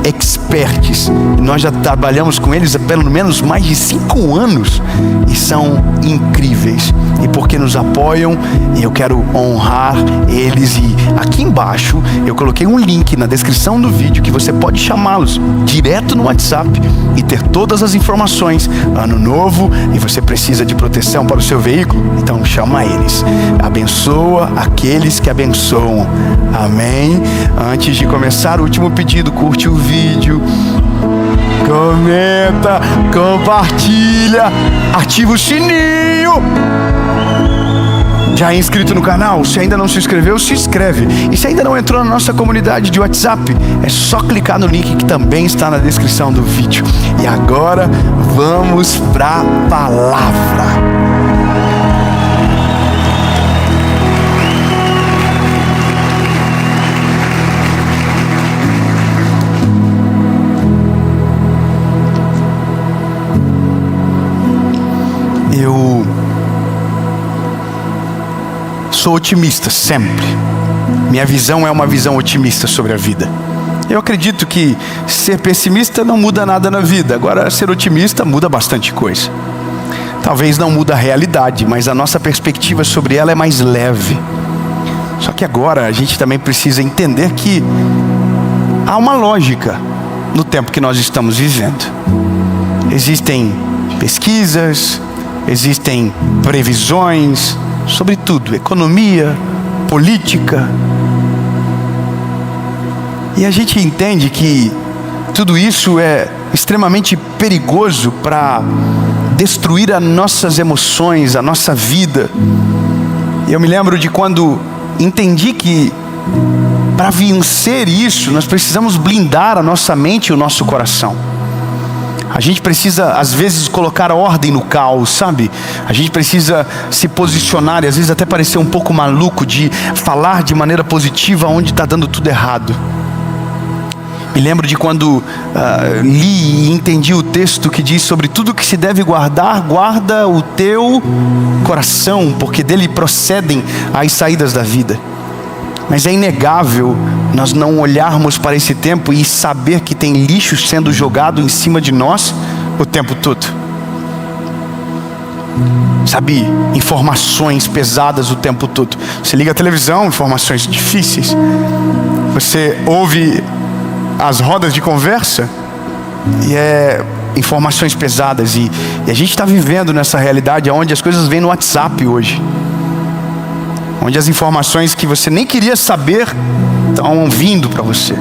experts. Nós já trabalhamos com eles há pelo menos mais de 5 anos e são incríveis. E porque nos apoiam, eu quero honrar eles. E aqui embaixo eu coloquei um link na descrição do vídeo que você pode chamá-los direto no WhatsApp e ter todas as informações. Ano novo e você precisa de proteção para o seu veículo? Então chama eles. Abençoa aqueles que abençoam. Amém? Antes de começar, o último pedido: curte o vídeo, comenta, compartilha, ativa o sininho. Já é inscrito no canal? Se ainda não se inscreveu, se inscreve. E se ainda não entrou na nossa comunidade de WhatsApp, é só clicar no link que também está na descrição do vídeo. E agora vamos para a palavra. Eu sou otimista sempre. Minha visão é uma visão otimista sobre a vida. Eu acredito que ser pessimista não muda nada na vida. Agora, ser otimista muda bastante coisa. Talvez não muda a realidade, mas a nossa perspectiva sobre ela é mais leve. Só que agora a gente também precisa entender que há uma lógica no tempo que nós estamos vivendo. Existem pesquisas, existem previsões sobre tudo: economia, política. E a gente entende que tudo isso é extremamente perigoso para destruir as nossas emoções, a nossa vida. E eu me lembro de quando entendi que para vencer isso, nós precisamos blindar a nossa mente e o nosso coração. A gente precisa, às vezes, colocar ordem no caos, sabe? A gente precisa se posicionar e às vezes até parecer um pouco maluco de falar de maneira positiva onde está dando tudo errado. Me lembro de quando li e entendi o texto que diz sobre tudo que se deve guardar, guarda o teu coração, porque dele procedem as saídas da vida. Mas é inegável nós não olharmos para esse tempo e saber que tem lixo sendo jogado em cima de nós o tempo todo. Sabe, informações pesadas o tempo todo. Você liga a televisão, informações difíceis. Você ouve as rodas de conversa e é informações pesadas. E a gente está vivendo nessa realidade onde as coisas vêm no WhatsApp hoje. Onde as informações que você nem queria saber estão vindo para você.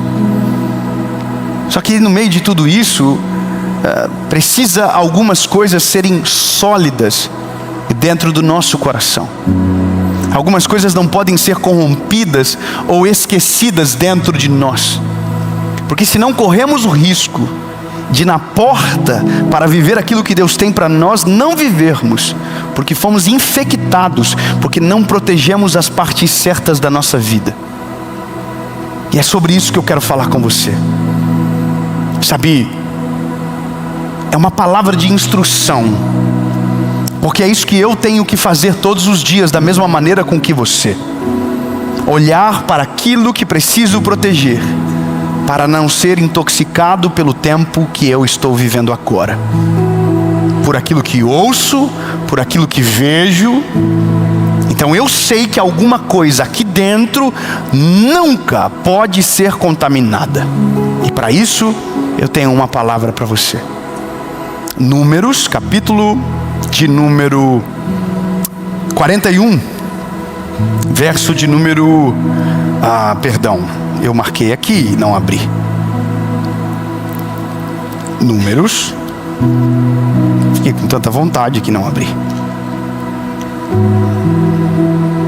Só que no meio de tudo isso, precisa algumas coisas serem sólidas dentro do nosso coração. Algumas coisas não podem ser corrompidas ou esquecidas dentro de nós. Porque senão corremos o risco de, na porta para viver aquilo que Deus tem para nós, não vivermos, porque fomos infectados, porque não protegemos as partes certas da nossa vida. E é sobre isso que eu quero falar com você. Sabe, é uma palavra de instrução, porque é isso que eu tenho que fazer todos os dias, da mesma maneira com que você. Olhar para aquilo que preciso proteger, para não ser intoxicado pelo tempo que eu estou vivendo agora. Por aquilo que ouço, por aquilo que vejo. Então eu sei que alguma coisa aqui dentro nunca pode ser contaminada. E para isso eu tenho uma palavra para você. Números, capítulo de número 41, verso de número... eu marquei aqui e não abri. Números. Fiquei com tanta vontade que não abri.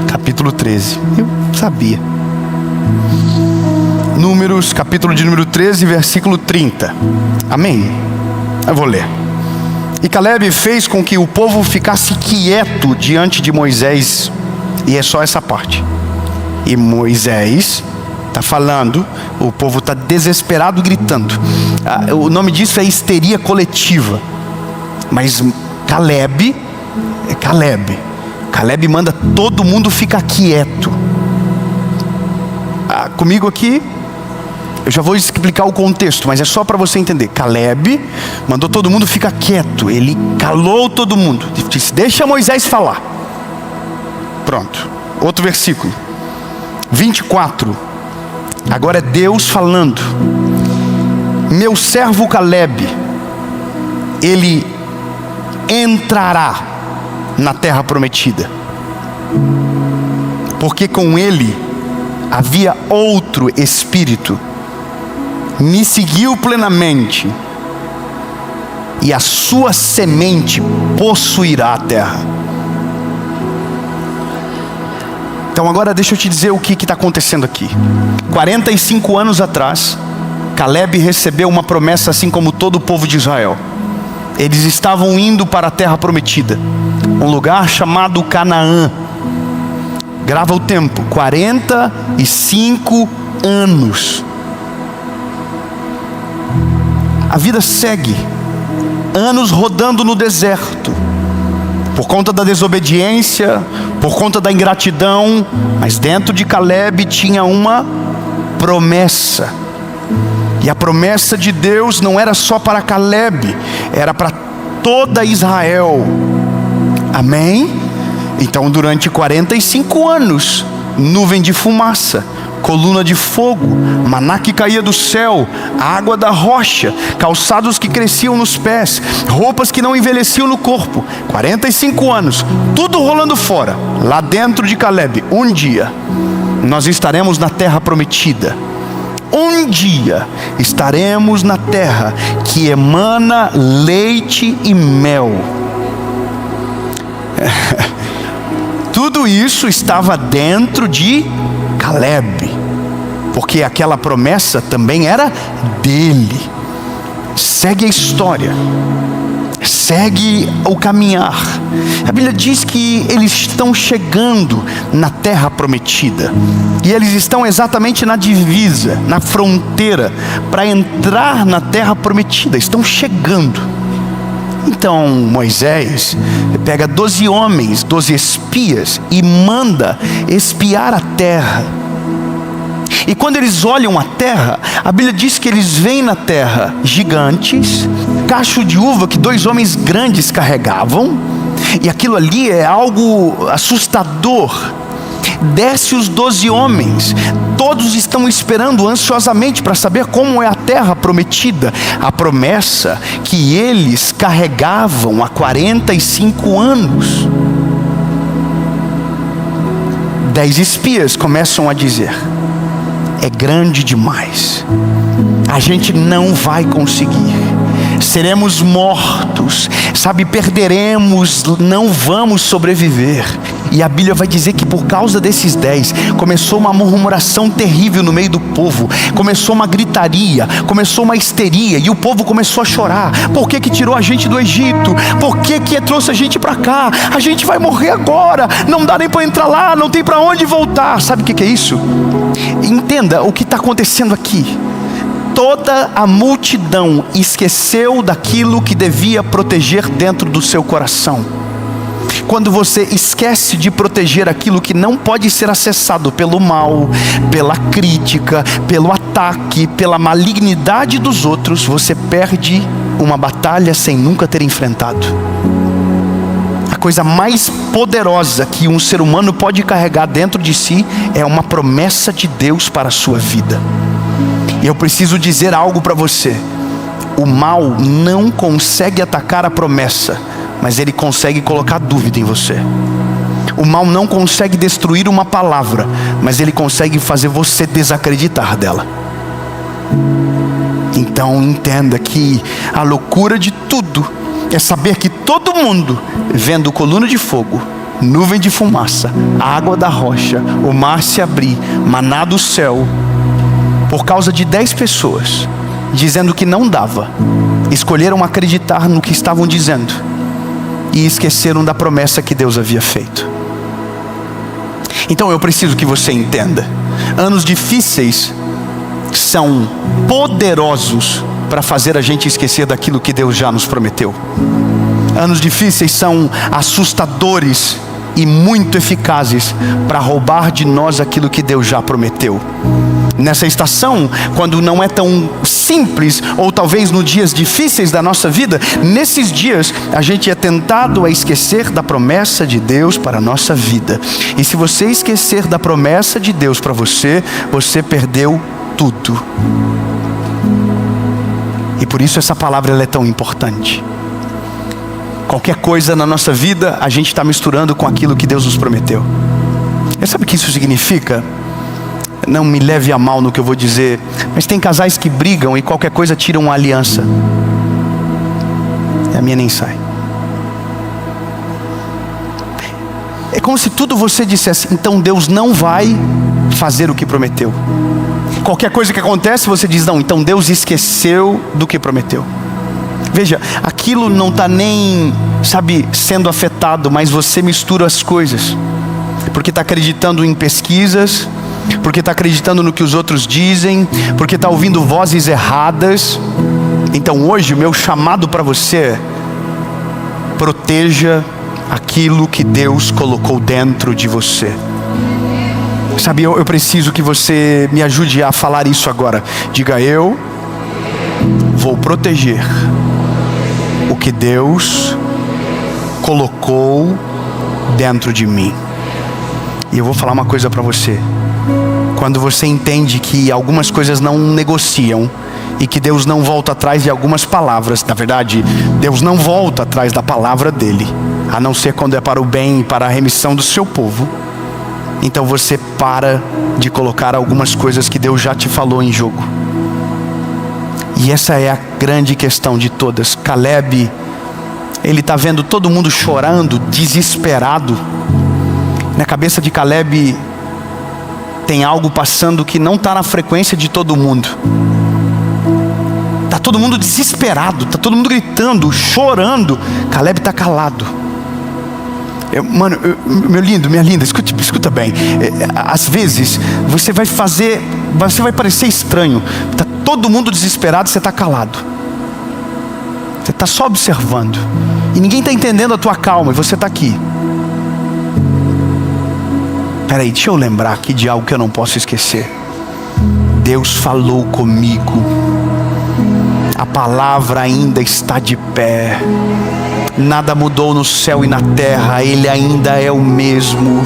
Capítulo 13. Eu sabia. Números, capítulo de número 13, versículo 30. Amém? Eu vou ler. E Caleb fez com que o povo ficasse quieto diante de Moisés. E é só essa parte. E Moisés está falando, o povo está desesperado gritando. O nome disso é histeria coletiva. Mas Caleb manda todo mundo ficar quieto. Comigo aqui, eu já vou explicar o contexto, mas é só para você entender. Caleb mandou todo mundo ficar quieto. Ele calou todo mundo. Disse: deixa Moisés falar. Pronto. Outro versículo 24. Agora é Deus falando. Meu servo Caleb, ele entrará na terra prometida, porque com ele havia outro espírito, me seguiu plenamente, e a sua semente possuirá a terra. Então agora deixa eu te dizer o que está acontecendo aqui. 45 anos atrás, Caleb recebeu uma promessa, assim como todo o povo de Israel. Eles estavam indo para a terra prometida, um lugar chamado Canaã. Grava o tempo, 45 anos. A vida segue, anos rodando no deserto, por conta da desobediência, por conta da ingratidão. Mas dentro de Caleb tinha uma promessa. E a promessa de Deus não era só para Caleb, era para toda Israel. Amém? Então durante 45 anos, nuvem de fumaça, coluna de fogo, maná que caía do céu, água da rocha, calçados que cresciam nos pés, roupas que não envelheciam no corpo. 45 anos, tudo rolando fora. Lá dentro de Caleb, um dia nós estaremos na terra prometida. Um dia estaremos na terra que emana leite e mel. Tudo isso estava dentro de Caleb, porque aquela promessa também era dele. Segue a história, segue o caminhar. A Bíblia diz que eles estão chegando na terra prometida, e eles estão exatamente na divisa, na fronteira, para entrar na terra prometida. Estão chegando. Então Moisés pega 12 homens, 12 espias, e manda espiar a terra. E quando eles olham a terra, a Bíblia diz que eles veem na terra gigantes, cacho de uva que 2 homens grandes carregavam. E aquilo ali é algo assustador. Desce os 12 homens, todos estão esperando ansiosamente para saber como é a terra prometida, a promessa que eles carregavam há 45 anos. 10 espias começam a dizer: é grande demais, a gente não vai conseguir, seremos mortos, sabe, perderemos, não vamos sobreviver. E a Bíblia vai dizer que por causa desses 10, começou uma murmuração terrível no meio do povo, começou uma gritaria, começou uma histeria, e o povo começou a chorar. Por que tirou a gente do Egito? Por que trouxe a gente para cá? A gente vai morrer agora, não dá nem para entrar lá, não tem para onde voltar. Sabe o que é isso? Entenda o que está acontecendo aqui. Toda a multidão esqueceu daquilo que devia proteger dentro do seu coração. Quando você esquece de proteger aquilo que não pode ser acessado pelo mal, pela crítica, pelo ataque, pela malignidade dos outros, você perde uma batalha sem nunca ter enfrentado. A coisa mais poderosa que um ser humano pode carregar dentro de si é uma promessa de Deus para a sua vida. E eu preciso dizer algo para você: o mal não consegue atacar a promessa, mas ele consegue colocar dúvida em você. O mal não consegue destruir uma palavra, mas ele consegue fazer você desacreditar dela. Então entenda que a loucura de tudo é saber que todo mundo, vendo coluna de fogo, nuvem de fumaça, a água da rocha, o mar se abrir, maná do céu, por causa de 10 pessoas dizendo que não dava, escolheram acreditar no que estavam dizendo e esqueceram da promessa que Deus havia feito. Então eu preciso que você entenda, anos difíceis são poderosos para fazer a gente esquecer daquilo que Deus já nos prometeu. Anos difíceis são assustadores e muito eficazes para roubar de nós aquilo que Deus já prometeu. Nessa estação, quando não é tão simples, ou talvez nos dias difíceis da nossa vida, nesses dias a gente é tentado a esquecer da promessa de Deus para a nossa vida. E se você esquecer da promessa de Deus para você, você perdeu tudo. E por isso essa palavra ela é tão importante. Qualquer coisa na nossa vida, a gente está misturando com aquilo que Deus nos prometeu. E sabe o que isso significa? Não me leve a mal no que eu vou dizer, mas tem casais que brigam e qualquer coisa tiram uma aliança. E a minha nem sai. É como se tudo você dissesse, então Deus não vai fazer o que prometeu. Qualquer coisa que acontece, você diz, não, então Deus esqueceu do que prometeu. Veja, aquilo não está nem, sendo afetado, mas você mistura as coisas. Porque está acreditando em pesquisas, porque está acreditando no que os outros dizem, porque está ouvindo vozes erradas. Então hoje o meu chamado para você é: proteja aquilo que Deus colocou dentro de você. Eu preciso que você me ajude a falar isso agora. Diga: eu vou proteger o que Deus colocou dentro de mim. E eu vou falar uma coisa para você. Quando você entende que algumas coisas não negociam e que Deus não volta atrás de algumas palavras, na verdade, Deus não volta atrás da palavra dele, a não ser quando é para o bem e para a remissão do seu povo. Então você para de colocar algumas coisas que Deus já te falou em jogo. E essa é a grande questão de todas. Caleb, ele está vendo todo mundo chorando, desesperado. Na cabeça de Caleb tem algo passando que não está na frequência de todo mundo. Está todo mundo desesperado, está todo mundo gritando, chorando. Caleb está calado. Meu lindo, minha linda, escuta bem. Às vezes você vai parecer estranho. Está todo mundo desesperado, você está calado. Você está só observando. E ninguém está entendendo a tua calma, e você está aqui. Peraí, deixa eu lembrar aqui de algo que eu não posso esquecer. Deus falou comigo. A palavra ainda está de pé. Nada mudou no céu e na terra. Ele ainda é o mesmo.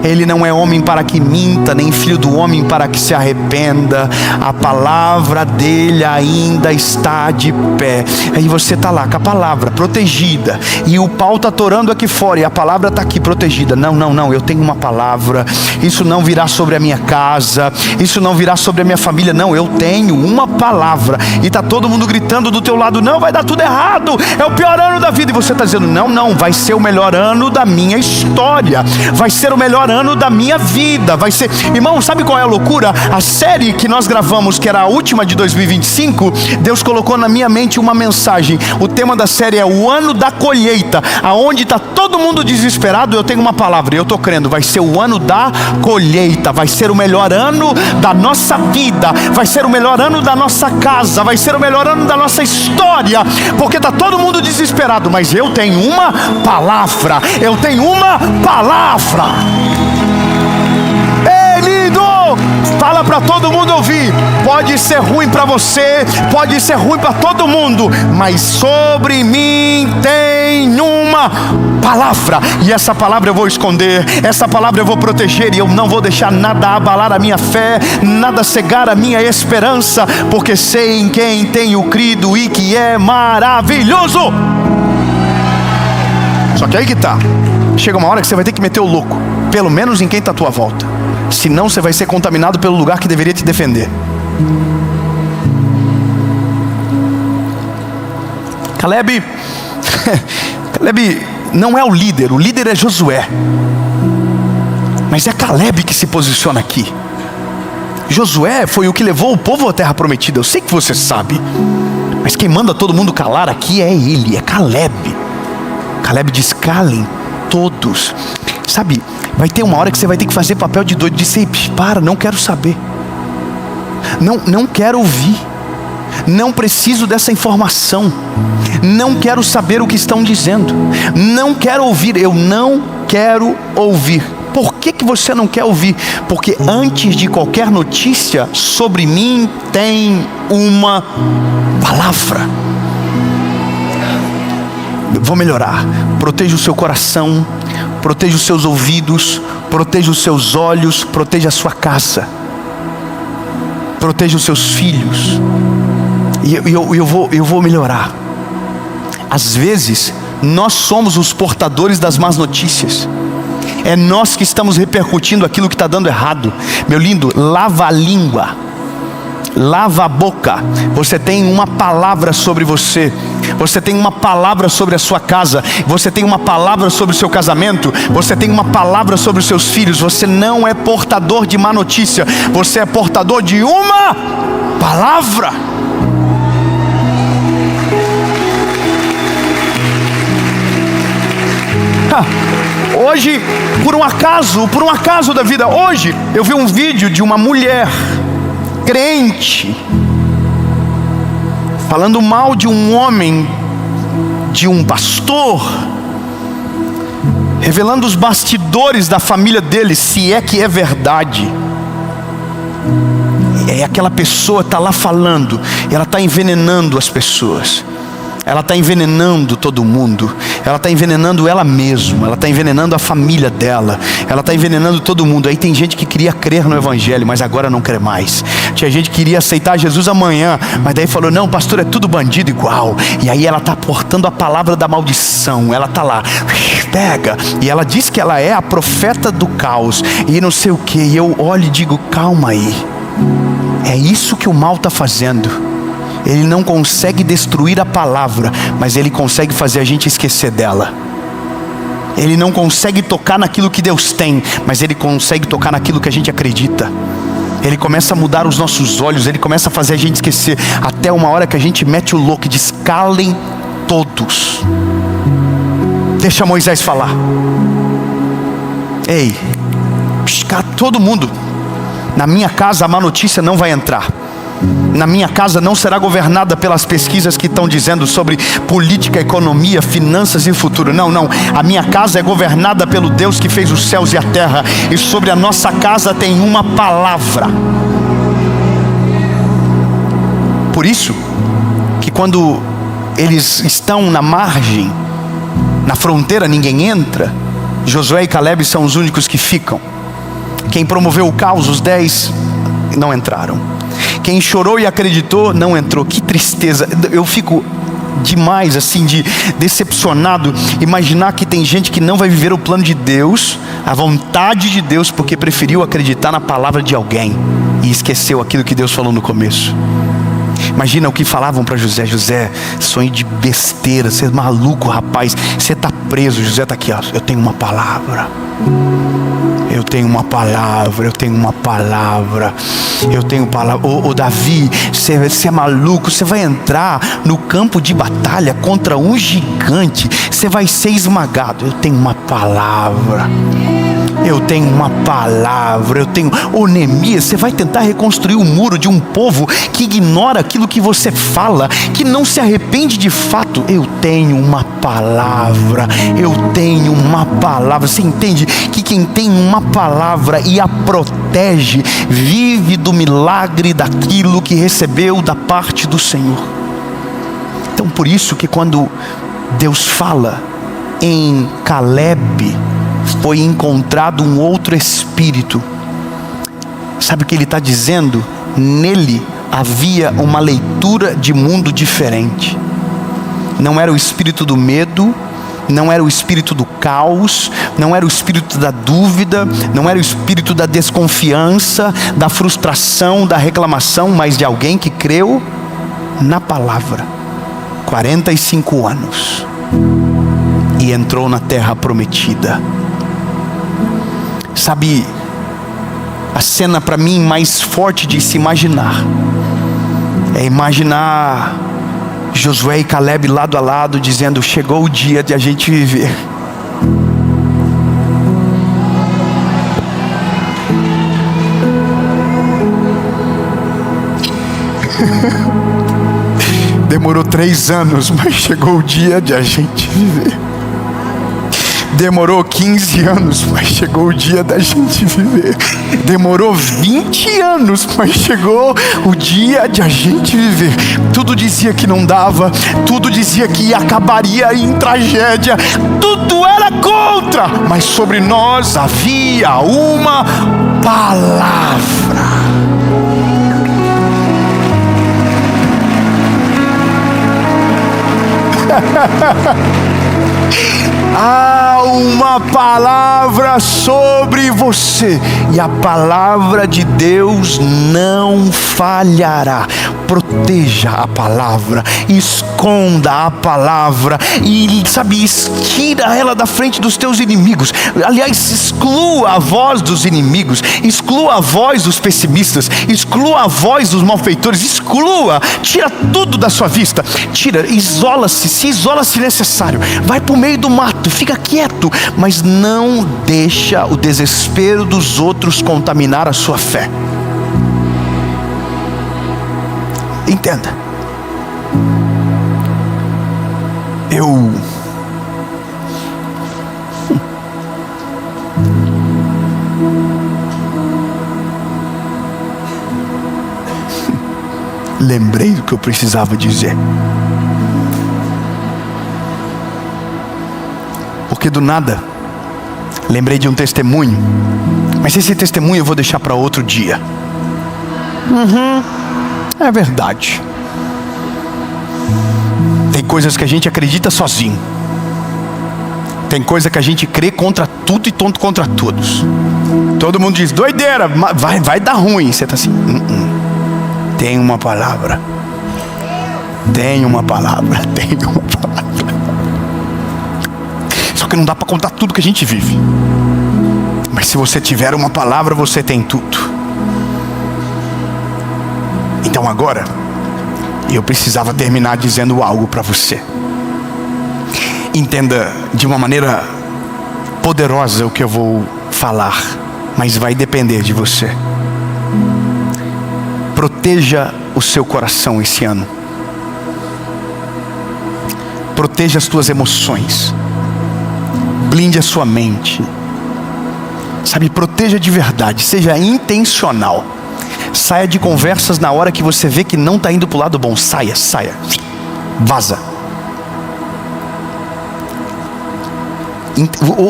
Ele não é homem para que minta, nem filho do homem para que se arrependa. A palavra dele ainda está de pé. Aí você está lá com a palavra protegida, e o pau está atorando aqui fora, e a palavra está aqui protegida. Não, eu tenho uma palavra. Isso não virá sobre a minha casa, isso não virá sobre a minha família. Não, eu tenho uma palavra. E está todo mundo gritando do teu lado: não, vai dar tudo errado, é o pior ano da vida. E você está dizendo: não, vai ser o melhor ano da minha história, vai ser o melhor ano da minha vida, vai ser. Irmão, sabe qual é a loucura? A série que nós gravamos, que era a última de 2025, Deus colocou na minha mente uma mensagem. O tema da série é o ano da colheita. Aonde está todo mundo desesperado, eu tenho uma palavra, e eu estou crendo, vai ser o ano da colheita. Vai ser o melhor ano da nossa vida, vai ser o melhor ano da nossa casa, vai ser o melhor ano da nossa história, porque está todo mundo desesperado, mas eu tenho uma palavra. Eu tenho uma palavra. Ei, lindo! Fala para todo mundo ouvir. Pode ser ruim para você, pode ser ruim para todo mundo, mas sobre mim tem uma palavra. E essa palavra eu vou esconder, essa palavra eu vou proteger, e eu não vou deixar nada abalar a minha fé, nada cegar a minha esperança, porque sei em quem tenho crido e que é maravilhoso. Só que aí que tá, chega uma hora que você vai ter que meter o louco, pelo menos em quem está à tua volta. Senão você vai ser contaminado pelo lugar que deveria te defender. Caleb não é o líder é Josué. Mas é Caleb que se posiciona aqui. Josué foi o que levou o povo à terra prometida. Eu sei que você sabe, mas quem manda todo mundo calar aqui é ele, é Caleb. Caleb diz: calem todos. Sabe, vai ter uma hora que você vai ter que fazer papel de doido, dizer: para, não quero saber, não quero ouvir, não preciso dessa informação, não quero saber o que estão dizendo, não quero ouvir, eu não quero ouvir. Por que você não quer ouvir? Porque antes de qualquer notícia sobre mim tem uma palavra. Vou melhorar. Proteja o seu coração, proteja os seus ouvidos, proteja os seus olhos, proteja a sua casa, proteja os seus filhos. E eu vou melhorar. Às vezes nós somos os portadores das más notícias. É nós que estamos repercutindo aquilo que está dando errado. Meu lindo, lava a língua, lava a boca. Você tem uma palavra sobre você, você tem uma palavra sobre a sua casa, você tem uma palavra sobre o seu casamento, você tem uma palavra sobre os seus filhos. Você não é portador de má notícia, você é portador de uma palavra. Hoje, por um acaso da vida, hoje eu vi um vídeo de uma mulher crente falando mal de um homem, de um pastor, revelando os bastidores da família dele, se é que é verdade. Aquela pessoa está lá falando, ela está envenenando as pessoas. Ela está envenenando todo mundo. Ela está envenenando ela mesma. Ela está envenenando a família dela. Ela está envenenando todo mundo. Aí tem gente que queria crer no evangelho, mas agora não crê mais. Tinha gente que queria aceitar Jesus amanhã, mas daí falou: não, pastor, é tudo bandido igual. E aí ela está portando a palavra da maldição. Ela está lá, pega. E ela diz que ela é a profeta do caos e não sei o que. E eu olho e digo: calma aí. É isso que o mal está fazendo. Ele não consegue destruir a palavra, mas ele consegue fazer a gente esquecer dela. Ele não consegue tocar naquilo que Deus tem, mas ele consegue tocar naquilo que a gente acredita. Ele começa a mudar os nossos olhos, ele começa a fazer a gente esquecer, até uma hora que a gente mete o louco e diz: calem todos. Deixa Moisés falar. Ei, todo mundo. Na minha casa a má notícia não vai entrar. Na minha casa não será governada pelas pesquisas que estão dizendo sobre política, economia, finanças e futuro. Não. A minha casa é governada pelo Deus que fez os céus e a terra. E sobre a nossa casa tem uma palavra. Por isso que quando eles estão na margem, na fronteira, ninguém entra. Josué e Caleb são os únicos que ficam. Quem promoveu o caos, os 10, não entraram. Quem chorou e acreditou, não entrou. Que tristeza. Eu fico demais assim, decepcionado. Imaginar que tem gente que não vai viver o plano de Deus, a vontade de Deus, porque preferiu acreditar na palavra de alguém e esqueceu aquilo que Deus falou no começo. Imagina o que falavam para José: José, sonho de besteira, você é maluco, rapaz, você está preso. José está aqui, ó, eu tenho uma palavra. Eu tenho uma palavra, eu tenho uma palavra, eu tenho palavra. Ô Davi, você é maluco, você vai entrar no campo de batalha contra um gigante, você vai ser esmagado. Eu tenho uma palavra. Eu tenho uma palavra, eu tenho... Ô Neemias, você vai tentar reconstruir o muro de um povo que ignora aquilo que você fala, que não se arrepende de fato. Eu tenho uma palavra, eu tenho uma palavra. Você entende que quem tem uma palavra e a protege, vive do milagre daquilo que recebeu da parte do Senhor. Então por isso que quando Deus fala em Caleb, foi encontrado um outro espírito. Sabe o que ele está dizendo? Nele havia uma leitura de mundo diferente. Não era o espírito do medo, não era o espírito do caos, não era o espírito da dúvida, não era o espírito da desconfiança, da frustração, da reclamação, mas de alguém que creu na palavra. 45 anos e entrou na terra prometida. Sabe, a cena para mim mais forte de se imaginar é imaginar Josué e Caleb lado a lado dizendo: chegou o dia de a gente viver. Demorou 3 anos, mas chegou o dia de a gente viver. Demorou 15 anos, mas chegou o dia da gente viver. Demorou 20 anos, mas chegou o dia de a gente viver. Tudo dizia que não dava, tudo dizia que acabaria em tragédia, tudo era contra, mas sobre nós havia uma palavra. Há uma palavra sobre você, e a palavra de Deus não falhará. Proteja a palavra, esconda a palavra e, sabe, tira ela da frente dos teus inimigos. Aliás, exclua a voz dos inimigos, exclua a voz dos pessimistas, exclua a voz dos malfeitores, exclua, tira tudo da sua vista, tira, isola-se, se isola se necessário, vai para o meio do mato, fica quieto, mas não deixa o desespero dos outros contaminar a sua fé. Entenda, eu lembrei do que eu precisava dizer, porque do nada lembrei de um testemunho, mas esse testemunho eu vou deixar para outro dia. É verdade. Tem coisas que a gente acredita sozinho. Tem coisa que a gente crê contra tudo e tonto contra todos. Todo mundo diz: doideira, vai dar ruim. Você está assim: tem uma palavra. Tem uma palavra. Tem uma palavra. Só que não dá para contar tudo que a gente vive. Mas se você tiver uma palavra, você tem tudo. Então agora, eu precisava terminar dizendo algo para você. Entenda de uma maneira poderosa o que eu vou falar, mas vai depender de você. Proteja o seu coração esse ano. Proteja as tuas emoções. Blinde a sua mente. Sabe, proteja de verdade, seja intencional. Saia de conversas na hora que você vê que não está indo para o lado bom. Saia. Vaza.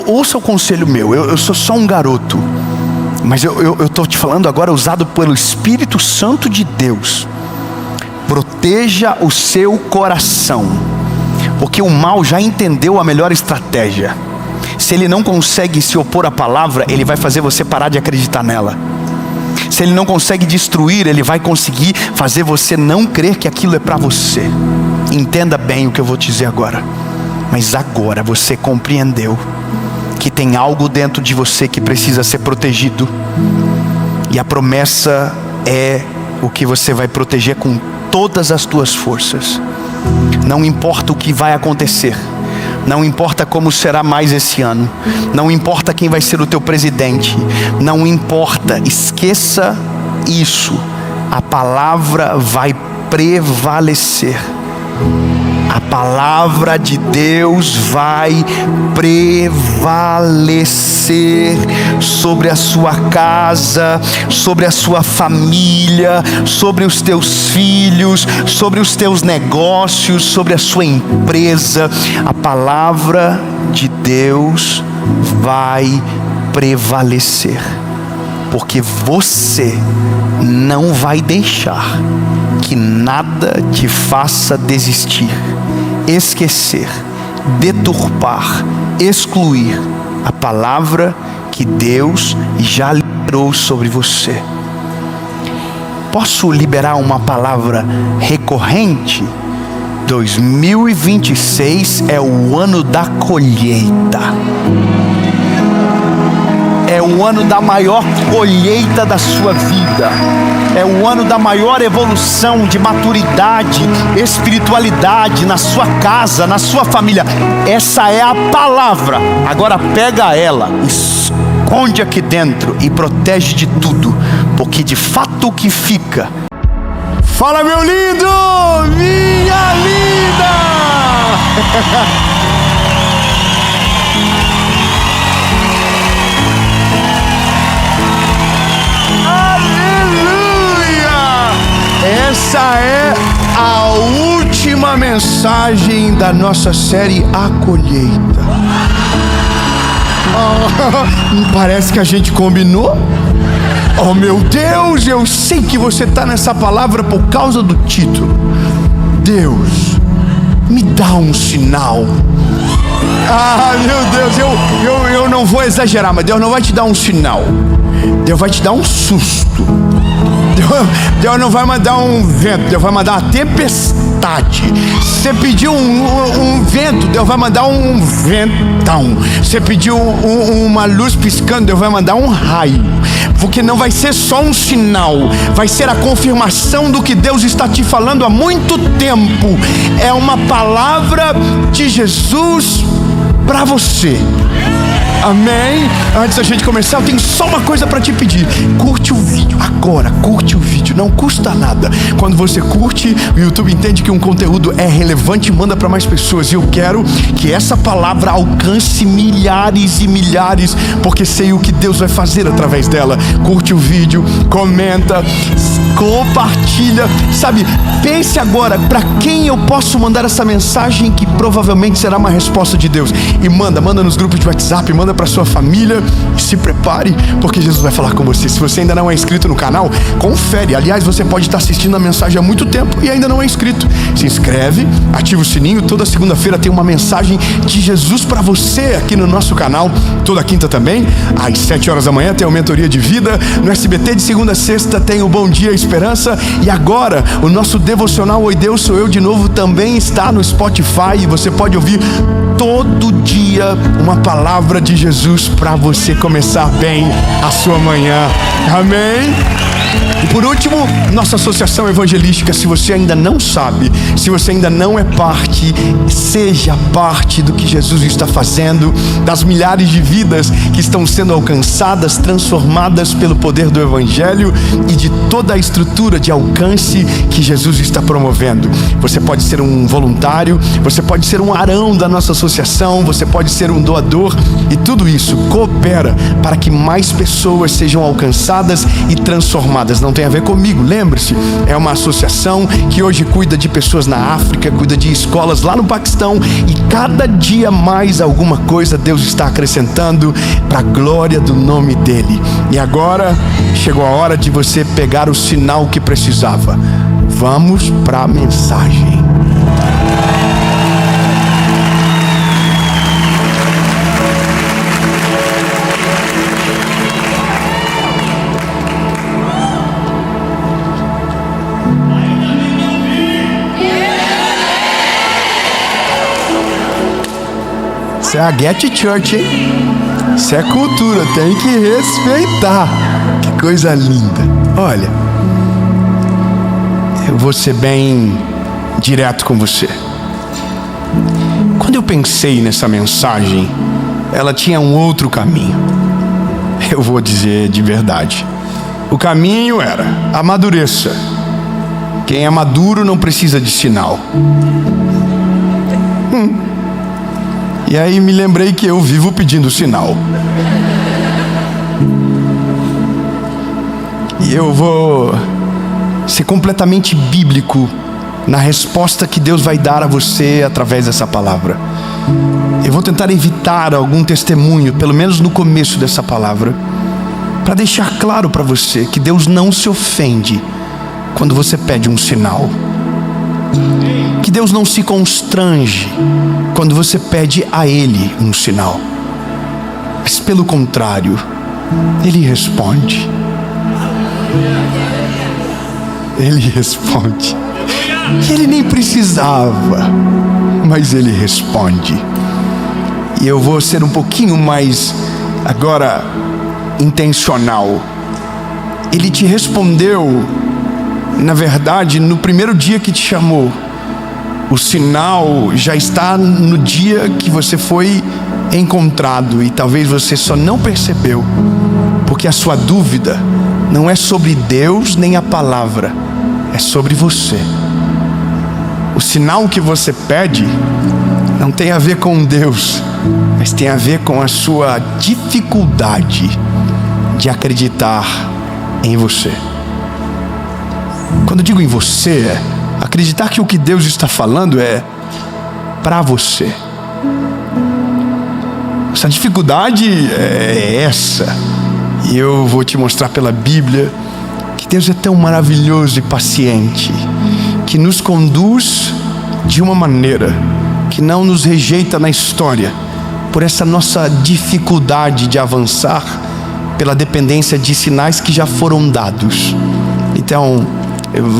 Ouça o conselho meu. Eu sou só um garoto, mas eu estou te falando agora usado pelo Espírito Santo de Deus. Proteja o seu coração, porque o mal já entendeu a melhor estratégia. Se ele não consegue se opor à palavra, ele vai fazer você parar de acreditar nela. Se ele não consegue destruir, ele vai conseguir fazer você não crer que aquilo é para você. Entenda bem o que eu vou te dizer agora. Mas agora você compreendeu que tem algo dentro de você que precisa ser protegido. E a promessa é o que você vai proteger com todas as tuas forças. Não importa o que vai acontecer. Não importa como será mais esse ano. Não importa quem vai ser o teu presidente. Não importa, esqueça isso. A palavra vai prevalecer. A palavra de Deus vai prevalecer sobre a sua casa, sobre a sua família, sobre os teus filhos, sobre os teus negócios, sobre a sua empresa. A palavra de Deus vai prevalecer, porque você não vai deixar que nada te faça desistir, esquecer, deturpar, excluir a palavra que Deus já liberou sobre você. Posso liberar uma palavra recorrente? 2026 é o ano da colheita. É o ano da maior colheita da sua vida. É o ano da maior evolução de maturidade, espiritualidade na sua casa, na sua família. Essa é a palavra. Agora pega ela, esconde aqui dentro e protege de tudo, porque de fato o que fica. Fala, meu lindo, minha linda! Essa é a última mensagem da nossa série A Colheita. Parece que a gente combinou. Oh meu Deus, eu sei que você está nessa palavra por causa do título. Deus, me dá um sinal. Meu Deus, eu não vou exagerar, mas Deus não vai te dar um sinal. Deus vai te dar um susto. Deus não vai mandar um vento, Deus vai mandar uma tempestade. Você pediu um vento, Deus vai mandar um ventão. Você pediu uma luz piscando, Deus vai mandar um raio. Porque não vai ser só um sinal, vai ser a confirmação do que Deus está te falando há muito tempo. É uma palavra de Jesus para você. Amém? Antes da gente começar, eu tenho só uma coisa para te pedir. Curte o vídeo agora, curte o vídeo, não custa nada. Quando você curte, o YouTube entende que um conteúdo é relevante e manda para mais pessoas. E eu quero que essa palavra alcance milhares e milhares, porque sei o que Deus vai fazer através dela. Curte o vídeo, comenta, compartilha. Sabe, pense agora, para quem eu posso mandar essa mensagem que provavelmente será uma resposta de Deus. E manda nos grupos de WhatsApp, manda para sua família e se prepare, porque Jesus vai falar com você. Se você ainda não é inscrito no canal, confere. Aliás, você pode estar assistindo a mensagem há muito tempo e ainda não é inscrito. Se inscreve, ativa o sininho. Toda segunda-feira tem uma mensagem de Jesus para você aqui no nosso canal. Toda quinta também, às 7 horas da manhã, tem a Mentoria de Vida. No SBT de segunda a sexta tem o Bom Dia Esperança. E agora, o nosso devocional Oi Deus Sou Eu de Novo também está no Spotify. E você pode ouvir todo dia uma palavra de Jesus para você começar bem a sua manhã. Amém? E por último, nossa associação evangelística. Se você ainda não sabe, se você ainda não é parte, seja parte do que Jesus está fazendo, das milhares de vidas que estão sendo alcançadas, transformadas pelo poder do Evangelho e de toda a estrutura de alcance que Jesus está promovendo. Você pode ser um voluntário, você pode ser um arão da nossa associação, você pode ser um doador, e tudo isso coopera para que mais pessoas sejam alcançadas e transformadas. Não tem a ver comigo, lembre-se, é uma associação que hoje cuida de pessoas na África, cuida de escolas lá no Paquistão, e cada dia mais alguma coisa Deus está acrescentando para a glória do nome dele. E agora chegou a hora de você pegar o sinal que precisava. Vamos para a mensagem. Isso é a Get Church, hein? Isso é cultura, tem que respeitar. Que coisa linda. Olha, eu vou ser bem direto com você. Quando eu pensei nessa mensagem, ela tinha um outro caminho. Eu vou dizer de verdade. O caminho era: amadureça. Quem é maduro não precisa de sinal. E aí me lembrei que eu vivo pedindo sinal. E eu vou ser completamente bíblico na resposta que Deus vai dar a você através dessa palavra. Eu vou tentar evitar algum testemunho, pelo menos no começo dessa palavra, para deixar claro para você que Deus não se ofende quando você pede um sinal. Que Deus não se constrange quando você pede a Ele um sinal. Mas pelo contrário, Ele responde. Ele responde. E ele nem precisava, mas ele responde. E eu vou ser um pouquinho mais agora intencional. Ele te respondeu, na verdade, no primeiro dia que te chamou. O sinal já está no dia que você foi encontrado, e talvez você só não percebeu, porque a sua dúvida não é sobre Deus nem a palavra, é sobre você. O sinal que você pede não tem a ver com Deus, mas tem a ver com a sua dificuldade de acreditar em você. Quando eu digo em você, acreditar que o que Deus está falando é para você. Essa dificuldade é essa. E eu vou te mostrar pela Bíblia que Deus é tão maravilhoso e paciente, que nos conduz de uma maneira que não nos rejeita na história por essa nossa dificuldade de avançar, pela dependência de sinais que já foram dados. Então,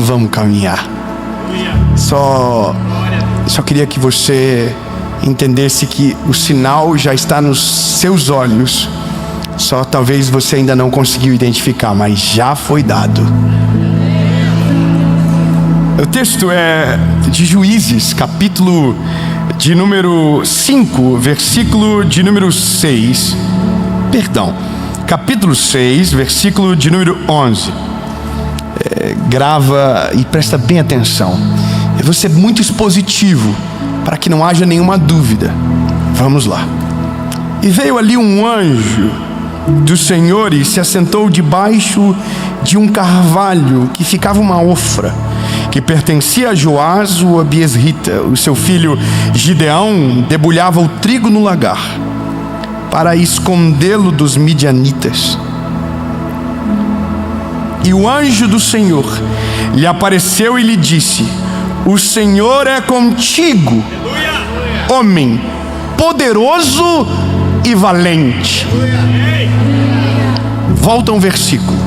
vamos caminhar. Só queria que você entendesse que o sinal já está nos seus olhos. Só talvez você ainda não conseguiu identificar, mas já foi dado. O texto é de Juízes, capítulo de número 5, versículo de número 6. Capítulo 6, versículo de número 11. Grava e presta bem atenção. Eu vou ser muito expositivo para que não haja nenhuma dúvida. Vamos lá. E veio ali um anjo do Senhor e se assentou debaixo de um carvalho que ficava uma ofra, que pertencia a Joás o Abiesrita. O seu filho Gideão debulhava o trigo no lagar para escondê-lo dos midianitas. E o anjo do Senhor lhe apareceu e lhe disse: o Senhor é contigo, homem poderoso e valente. Volta um versículo.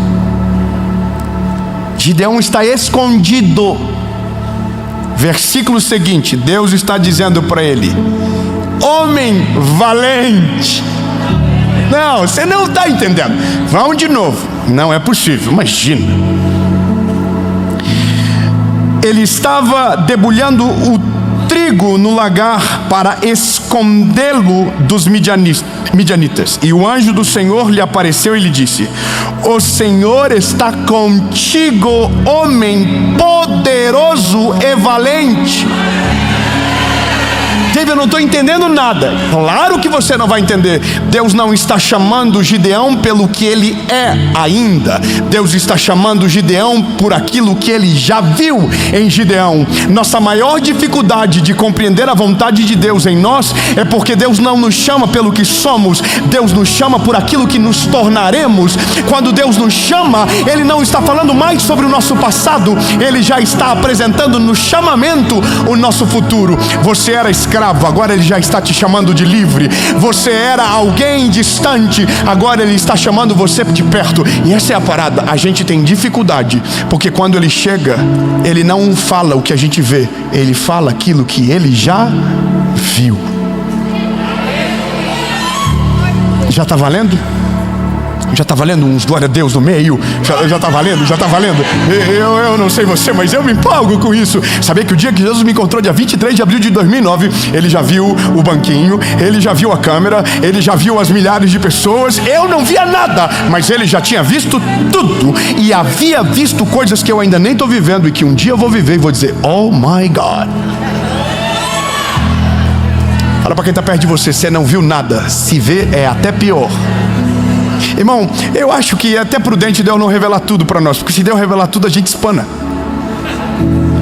Gideão está escondido. Versículo seguinte, Deus está dizendo para ele: homem valente. Não, você não está entendendo. Vamos de novo. Não é possível, imagina. Ele estava debulhando o trigo no lagar para escondê-lo dos midianitas. E o anjo do Senhor lhe apareceu e lhe disse: o Senhor está contigo, homem poderoso e valente. David, eu não estou entendendo nada. Claro que você não vai entender. Deus não está chamando Gideão pelo que ele é ainda. Deus está chamando Gideão por aquilo que ele já viu em Gideão. Nossa maior dificuldade de compreender a vontade de Deus em nós é porque Deus não nos chama pelo que somos. Deus nos chama por aquilo que nos tornaremos. Quando Deus nos chama, Ele não está falando mais sobre o nosso passado. Ele já está apresentando no chamamento o nosso futuro. Você era escravo, agora Ele já está te chamando de livre. Você era alguém distante, agora Ele está chamando você de perto. E essa é a parada. A gente tem dificuldade, porque quando Ele chega, Ele não fala o que a gente vê, Ele fala aquilo que Ele já viu. Já está valendo? Já está valendo uns glória a Deus no meio? Já está valendo? Já está valendo? Eu não sei você, mas eu me empolgo com isso. Sabia que o dia que Jesus me encontrou, dia 23 de abril de 2009, Ele já viu o banquinho, Ele já viu a câmera, Ele já viu as milhares de pessoas. Eu não via nada, mas Ele já tinha visto tudo. E havia visto coisas que eu ainda nem estou vivendo e que um dia eu vou viver e vou dizer: oh my God. Fala para quem está perto de você: você não viu nada, se vê é até pior. Irmão, eu acho que é até prudente Deus não revelar tudo para nós, porque se Deus revelar tudo, a gente espana.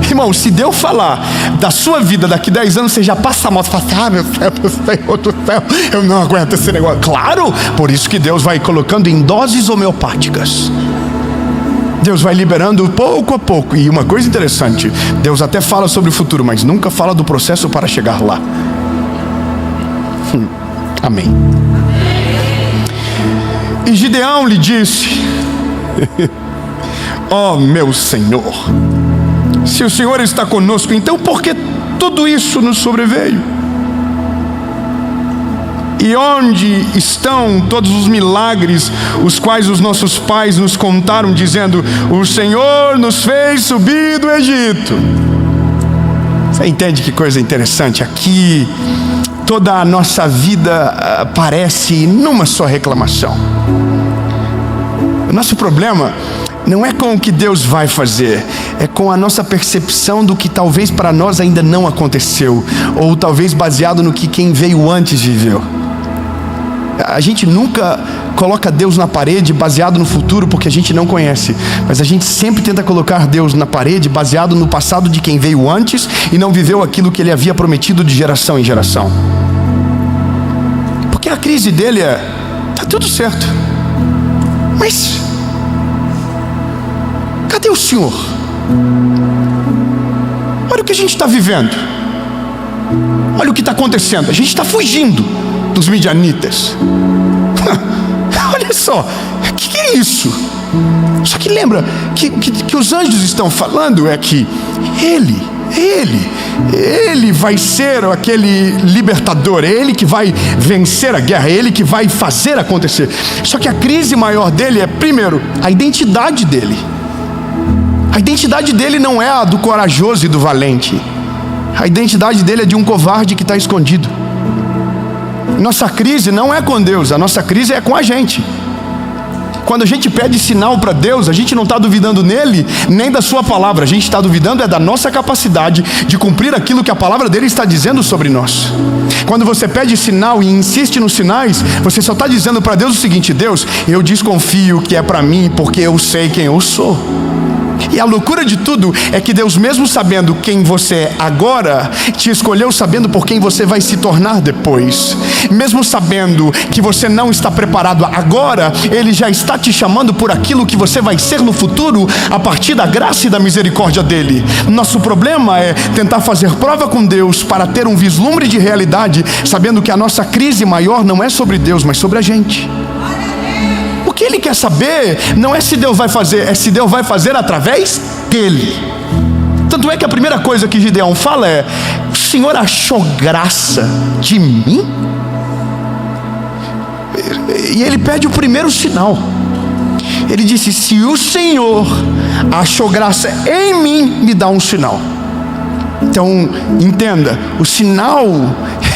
Irmão, se Deus falar da sua vida daqui 10 anos, você já passa a moto e fala: ah, meu Senhor do céu, eu não aguento esse negócio. Claro, por isso que Deus vai colocando em doses homeopáticas. Deus vai liberando pouco a pouco. E uma coisa interessante, Deus até fala sobre o futuro, mas nunca fala do processo para chegar lá. Amém. E Gideão lhe disse: ó meu Senhor, Se o Senhor está conosco, então por que tudo isso nos sobreveio? E onde estão todos os milagres os quais os nossos pais nos contaram, dizendo: o Senhor nos fez subir do Egito? Você entende que coisa interessante? Aqui toda a nossa vida parece numa só reclamação. O nosso problema não é com o que Deus vai fazer, é com a nossa percepção do que talvez para nós ainda não aconteceu, ou talvez baseado no que quem veio antes viveu. A gente nunca coloca Deus na parede baseado no futuro porque a gente não conhece, mas a gente sempre tenta colocar Deus na parede baseado no passado de quem veio antes e não viveu aquilo que Ele havia prometido de geração em geração. Porque a crise dele tá tudo certo, mas cadê o Senhor? Olha o que a gente está vivendo, olha o que está acontecendo. A gente está fugindo dos midianitas. Olha só, o que é isso? Só que lembra que os anjos estão falando é que Ele vai ser aquele libertador, é Ele que vai vencer a guerra, é Ele que vai fazer acontecer. Só que a crise maior dele é, primeiro, a identidade dele. A identidade dele não é a do corajoso e do valente. A identidade dele é de um covarde que está escondido. Nossa crise não é com Deus, a nossa crise é com a gente. Quando a gente pede sinal para Deus, a gente não está duvidando nele, nem da sua palavra. A gente está duvidando da nossa capacidade de cumprir aquilo que a palavra dele está dizendo sobre nós. Quando você pede sinal e insiste nos sinais, você só está dizendo para Deus o seguinte: Deus, eu desconfio que é para mim porque eu sei quem eu sou. E a loucura de tudo é que Deus, mesmo sabendo quem você é agora, te escolheu sabendo por quem você vai se tornar depois. Mesmo sabendo que você não está preparado agora, Ele já está te chamando por aquilo que você vai ser no futuro, a partir da graça e da misericórdia dEle. Nosso problema é tentar fazer prova com Deus para ter um vislumbre de realidade, sabendo que a nossa crise maior não é sobre Deus, mas sobre a gente. O que Ele quer saber não é se Deus vai fazer, é se Deus vai fazer através dele. Tanto é que a primeira coisa que Gideão fala é: o Senhor achou graça de mim? E ele pede o primeiro sinal. Ele disse: se o Senhor achou graça em mim, me dá um sinal. Então, entenda, o sinal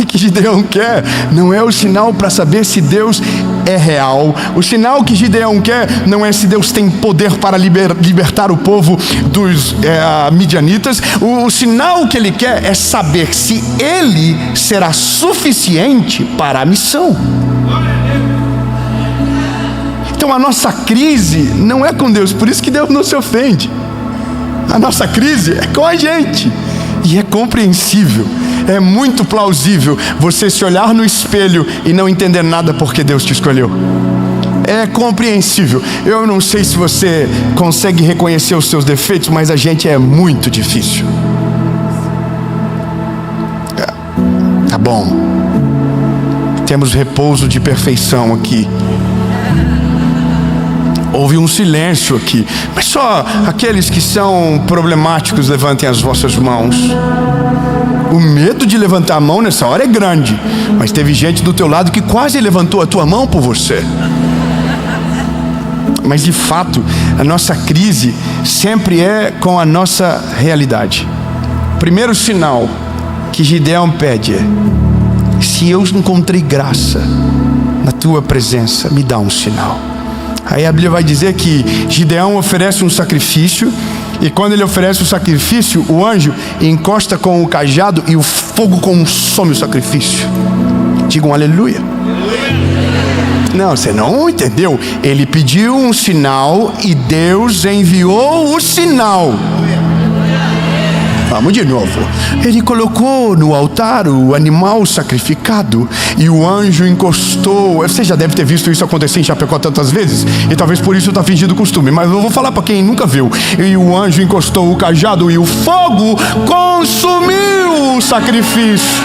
que Gideão quer não é o sinal para saber se Deus é real. O sinal que Gideão quer não é se Deus tem poder para libertar o povo dos midianitas. O sinal que ele quer é saber se ele será suficiente para a missão. Então a nossa crise não é com Deus, por isso que Deus não se ofende. A nossa crise é com a gente. E é compreensível, é muito plausível você se olhar no espelho e não entender nada porque Deus te escolheu. É compreensível. Eu não sei se você consegue reconhecer os seus defeitos, mas a gente é muito difícil. Tá bom. Temos repouso de perfeição aqui. Houve um silêncio aqui, mas só aqueles que são problemáticos levantem as vossas mãos. O medo de levantar a mão nessa hora é grande, mas teve gente do teu lado que quase levantou a tua mão por você. Mas de fato, a nossa crise sempre é com a nossa realidade. Primeiro sinal que Gideão pede é: se eu encontrei graça na tua presença, me dá um sinal. Aí a Bíblia vai dizer que Gideão oferece um sacrifício, e quando ele oferece o sacrifício, o anjo encosta com o cajado e o fogo consome o sacrifício. Digam aleluia. Não, você não entendeu. Ele pediu um sinal e Deus enviou o sinal. Vamos de novo. Ele colocou no altar o animal sacrificado e o anjo encostou. Você já deve ter visto isso acontecer em Chapecó tantas vezes, e talvez por isso está fingido costume, mas eu vou falar para quem nunca viu. E o anjo encostou o cajado e o fogo consumiu o sacrifício.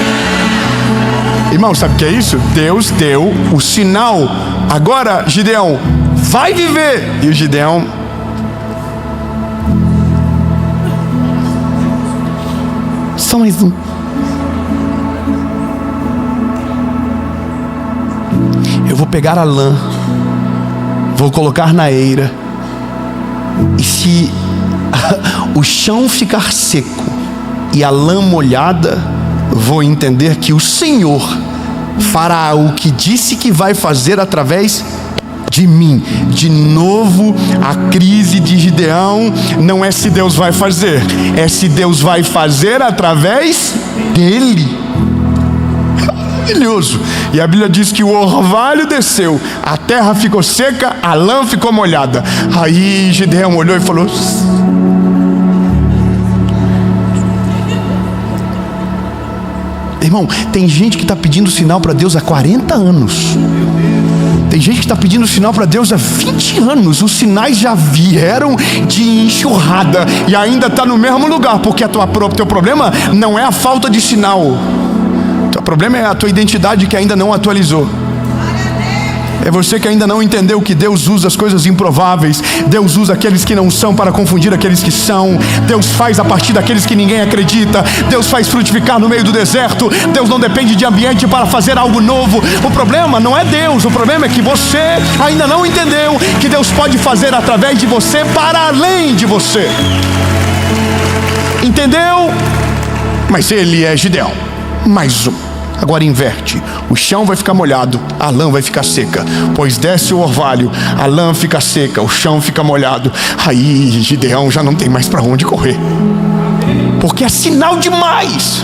Irmão, sabe o que é isso? Deus deu o sinal. Agora, Gideão, vai viver. E o Gideão Só mais um. Eu vou pegar a lã, vou colocar na eira, e se o chão ficar seco e a lã molhada, vou entender que o Senhor fará o que disse que vai fazer através de mim. De novo, a crise de Gideão não é se Deus vai fazer, é se Deus vai fazer através dele. Maravilhoso. E a Bíblia diz que o orvalho desceu, a terra ficou seca, a lã ficou molhada. Aí Gideão olhou e falou: irmão, tem gente que está pedindo sinal para Deus há 40 anos. Tem gente que está pedindo sinal para Deus há 20 anos. Os sinais já vieram de enxurrada e ainda está no mesmo lugar, porque teu problema não é a falta de sinal. O problema é a tua identidade que ainda não atualizou. É você que ainda não entendeu que Deus usa as coisas improváveis. Deus usa aqueles que não são para confundir aqueles que são. Deus faz a partir daqueles que ninguém acredita. Deus faz frutificar no meio do deserto. Deus não depende de ambiente para fazer algo novo. O problema não é Deus. O problema é que você ainda não entendeu que Deus pode fazer através de você para além de você. Entendeu? Mas ele é Gideão. Mais um. Agora inverte, o chão vai ficar molhado, a lã vai ficar seca, pois desce o orvalho, a lã fica seca, o chão fica molhado. Aí Gideão já não tem mais para onde correr, porque é sinal demais.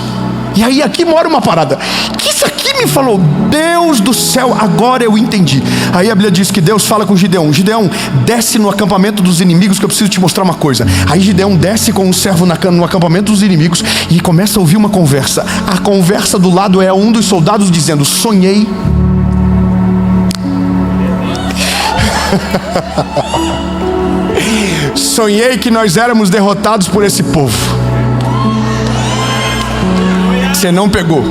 E aí aqui mora uma parada, que isso aqui me falou, Deus do céu, agora eu entendi. Aí a Bíblia diz que Deus fala com Gideão: Gideão, desce no acampamento dos inimigos que eu preciso te mostrar uma coisa. Aí Gideão desce com um servo no acampamento dos inimigos e começa a ouvir uma conversa. A conversa do lado é um dos soldados dizendo: sonhei. Sonhei que nós éramos derrotados por esse povo. Você não pegou.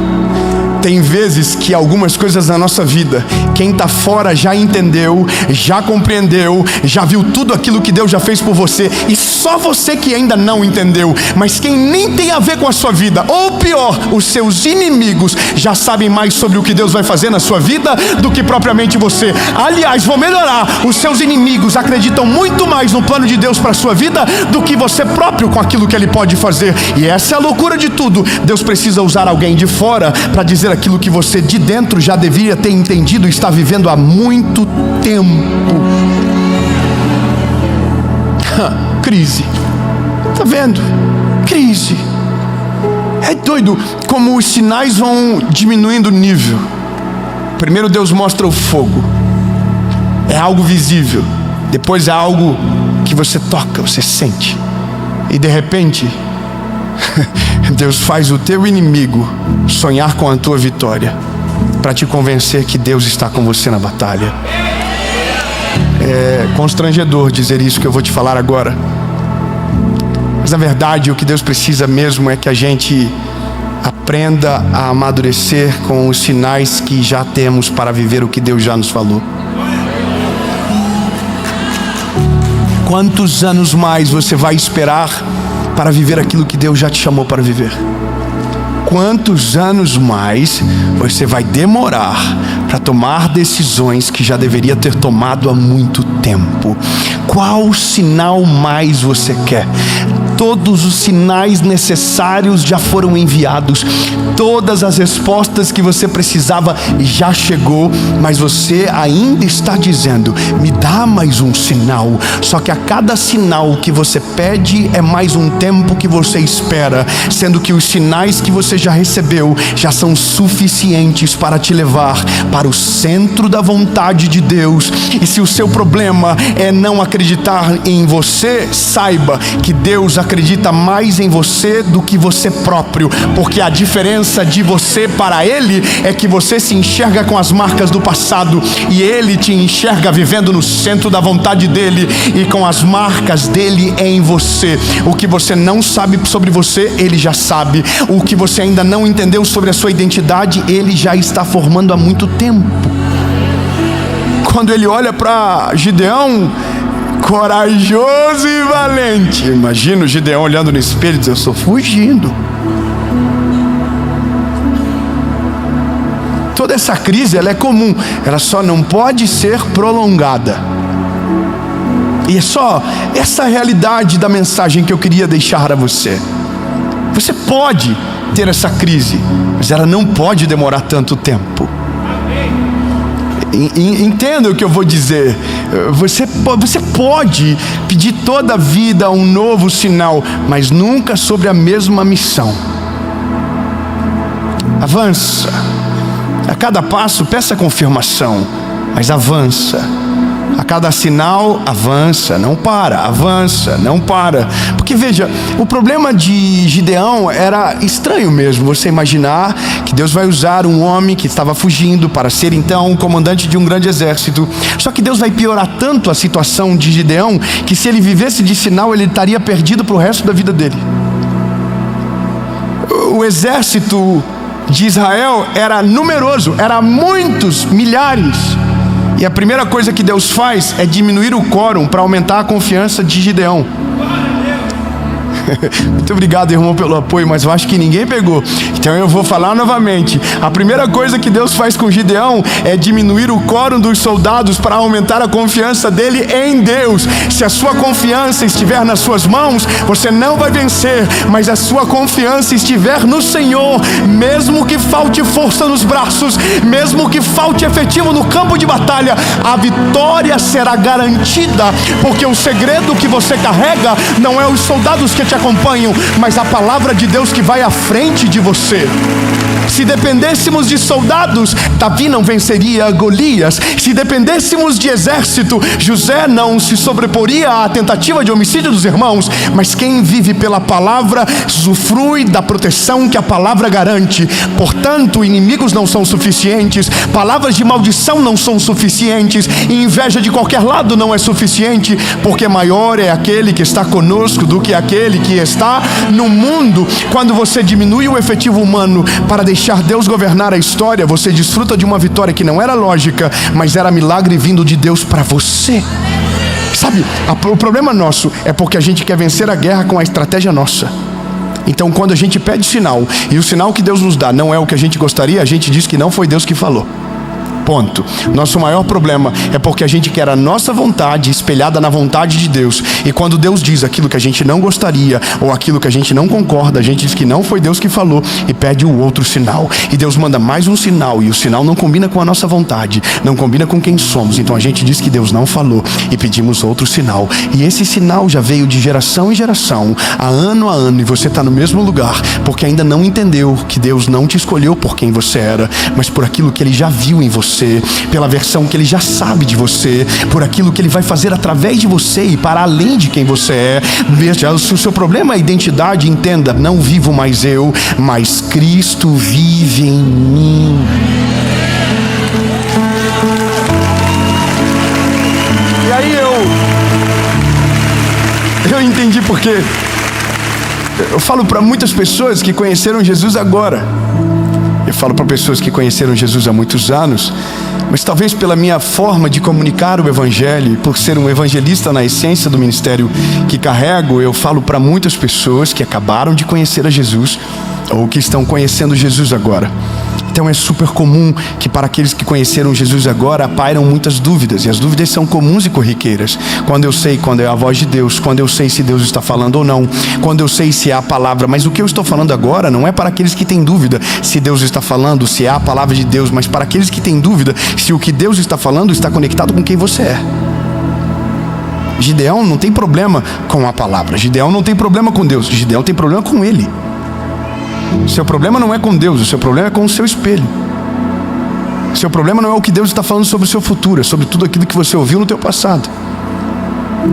Tem vezes que algumas coisas na nossa vida, quem está fora já entendeu, já compreendeu, já viu tudo aquilo que Deus já fez por você, e só você que ainda não entendeu. Mas quem nem tem a ver com a sua vida, ou pior, os seus inimigos, já sabem mais sobre o que Deus vai fazer na sua vida do que propriamente você. Aliás, vou melhorar, os seus inimigos acreditam muito mais no plano de Deus para a sua vida do que você próprio com aquilo que Ele pode fazer. E essa é a loucura de tudo. Deus precisa usar alguém de fora para dizer aquilo que você de dentro já deveria ter entendido e está vivendo há muito tempo. Crise. Tá vendo? Crise. É doido como os sinais vão diminuindo o nível. Primeiro Deus mostra o fogo. É algo visível. Depois é algo que você toca, você sente. E de repente Deus faz o teu inimigo sonhar com a tua vitória, para te convencer que Deus está com você na batalha. É constrangedor dizer isso que eu vou te falar agora, mas na verdade o que Deus precisa mesmo é que a gente aprenda a amadurecer com os sinais que já temos para viver o que Deus já nos falou. Quantos anos mais você vai esperar para viver aquilo que Deus já te chamou para viver? Quantos anos mais você vai demorar para tomar decisões que já deveria ter tomado há muito tempo? Qual sinal mais você quer? Todos os sinais necessários já foram enviados. Todas as respostas que você precisava já chegou, mas você ainda está dizendo: me dá mais um sinal. Só que a cada sinal que você pede é mais um tempo que você espera, sendo que os sinais que você já recebeu já são suficientes para te levar para o centro da vontade de Deus. E se o seu problema é não acreditar em você, saiba que Deus acredita mais em você do que você próprio, porque a diferença de você para Ele é que você se enxerga com as marcas do passado e Ele te enxerga vivendo no centro da vontade dEle e com as marcas dEle em você. O que você não sabe sobre você, Ele já sabe. O que você ainda não entendeu sobre a sua identidade, Ele já está formando há muito tempo. Quando Ele olha para Gideão, corajoso e valente, imagina o Gideão olhando no espelho e diz: eu estou fugindo. Toda essa crise, ela é comum, ela só não pode ser prolongada. E é só essa realidade da mensagem que eu queria deixar a você. Você pode ter essa crise, mas ela não pode demorar tanto tempo. Entenda o que eu vou dizer. Você pode pedir toda a vida um novo sinal, mas nunca sobre a mesma missão. Avança. A cada passo, peça confirmação, mas avança. A cada sinal, avança, não para, avança, não para. Porque veja, o problema de Gideão era estranho mesmo, você imaginar que Deus vai usar um homem que estava fugindo para ser então um comandante de um grande exército. Só que Deus vai piorar tanto a situação de Gideão, que se ele vivesse de sinal, ele estaria perdido para o resto da vida dele. O exército de Israel era numeroso, era muitos, milhares. E a primeira coisa que Deus faz é diminuir o quórum para aumentar a confiança de Gideão. Muito obrigado, irmão, pelo apoio, mas eu acho que ninguém pegou. Então eu vou falar novamente. A primeira coisa que Deus faz com Gideão é diminuir o quórum dos soldados para aumentar a confiança dele em Deus. Se a sua confiança estiver nas suas mãos, você não vai vencer, mas a sua confiança estiver no Senhor, mesmo que falte força nos braços, mesmo que falte efetivo no campo de batalha, a vitória será garantida, porque o segredo que você carrega não é os soldados que te acompanham, mas a palavra de Deus que vai à frente de você. Se dependêssemos de soldados, Davi não venceria Golias. Se dependêssemos de exército, José não se sobreporia à tentativa de homicídio dos irmãos. Mas quem vive pela palavra usufrui da proteção que a palavra garante. Portanto, inimigos não são suficientes, palavras de maldição não são suficientes, e inveja de qualquer lado não é suficiente, porque maior é aquele que está conosco do que aquele que está no mundo. Quando você diminui o efetivo humano para deixar Deus governar a história, você desfruta de uma vitória que não era lógica, mas era milagre vindo de Deus para você. Sabe, o problema nosso é porque a gente quer vencer a guerra com a estratégia nossa. Então quando a gente pede sinal, e o sinal que Deus nos dá não é o que a gente gostaria, a gente diz que não foi Deus que falou. Ponto. Nosso maior problema é porque a gente quer a nossa vontade espelhada na vontade de Deus. E quando Deus diz aquilo que a gente não gostaria, ou aquilo que a gente não concorda, a gente diz que não foi Deus que falou e pede o outro sinal. E Deus manda mais um sinal, e o sinal não combina com a nossa vontade, não combina com quem somos. Então a gente diz que Deus não falou e pedimos outro sinal. E esse sinal já veio de geração em geração, a ano, e você está no mesmo lugar, porque ainda não entendeu que Deus não te escolheu por quem você era, mas por aquilo que Ele já viu em você, pela versão que Ele já sabe de você, por aquilo que Ele vai fazer através de você e para além de quem você é. Veja, se o seu problema é a identidade, entenda: não vivo mais eu, mas Cristo vive em mim. E aí eu entendi porque eu falo para muitas pessoas que conheceram Jesus agora. Eu falo para pessoas que conheceram Jesus há muitos anos, mas talvez pela minha forma de comunicar o Evangelho, por ser um evangelista na essência do ministério que carrego, eu falo para muitas pessoas que acabaram de conhecer a Jesus ou que estão conhecendo Jesus agora. Então é super comum que para aqueles que conheceram Jesus agora pairam muitas dúvidas, e as dúvidas são comuns e corriqueiras. Quando eu sei quando é a voz de Deus, quando eu sei se Deus está falando ou não, quando eu sei se é a palavra. Mas o que eu estou falando agora não é para aqueles que têm dúvida se Deus está falando, se é a palavra de Deus, mas para aqueles que têm dúvida se o que Deus está falando está conectado com quem você é. Gideão não tem problema com a palavra, Gideão não tem problema com Deus, Gideão tem problema com ele. O seu problema não é com Deus, o seu problema é com o seu espelho. O seu problema não é o que Deus está falando sobre o seu futuro, é sobre tudo aquilo que você ouviu no teu passado.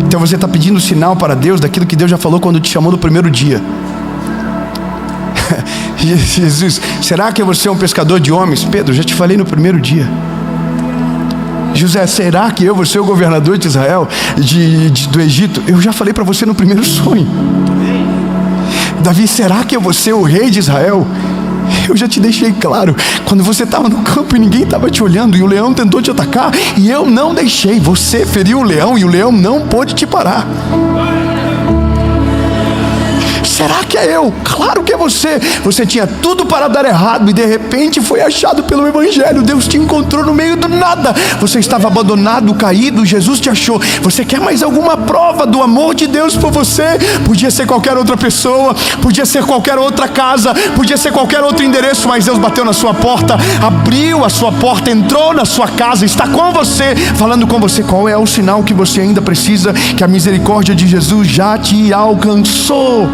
Então você está pedindo sinal para Deus daquilo que Deus já falou quando te chamou no primeiro dia. Jesus, será que você é um pescador de homens? Pedro, já te falei no primeiro dia. José, será que eu vou ser o governador de Israel, do Egito? Eu já falei para você no primeiro sonho. Davi, será que eu vou ser o rei de Israel? Eu já te deixei claro, quando você estava no campo e ninguém estava te olhando, e o leão tentou te atacar, e eu não deixei. Você feriu o leão e o leão não pôde te parar. será que é eu? Claro que é você. Você tinha tudo para dar errado e de repente foi achado pelo Evangelho. Deus te encontrou no meio do nada. Você estava abandonado, caído, Jesus te achou. Você quer mais alguma prova do amor de Deus por você? Podia ser qualquer outra pessoa, podia ser qualquer outra casa, podia ser qualquer outro endereço, mas Deus bateu na sua porta, abriu a sua porta, entrou na sua casa, está com você, falando com você. Qual é o sinal que você ainda precisa? Que a misericórdia de Jesus já te alcançou.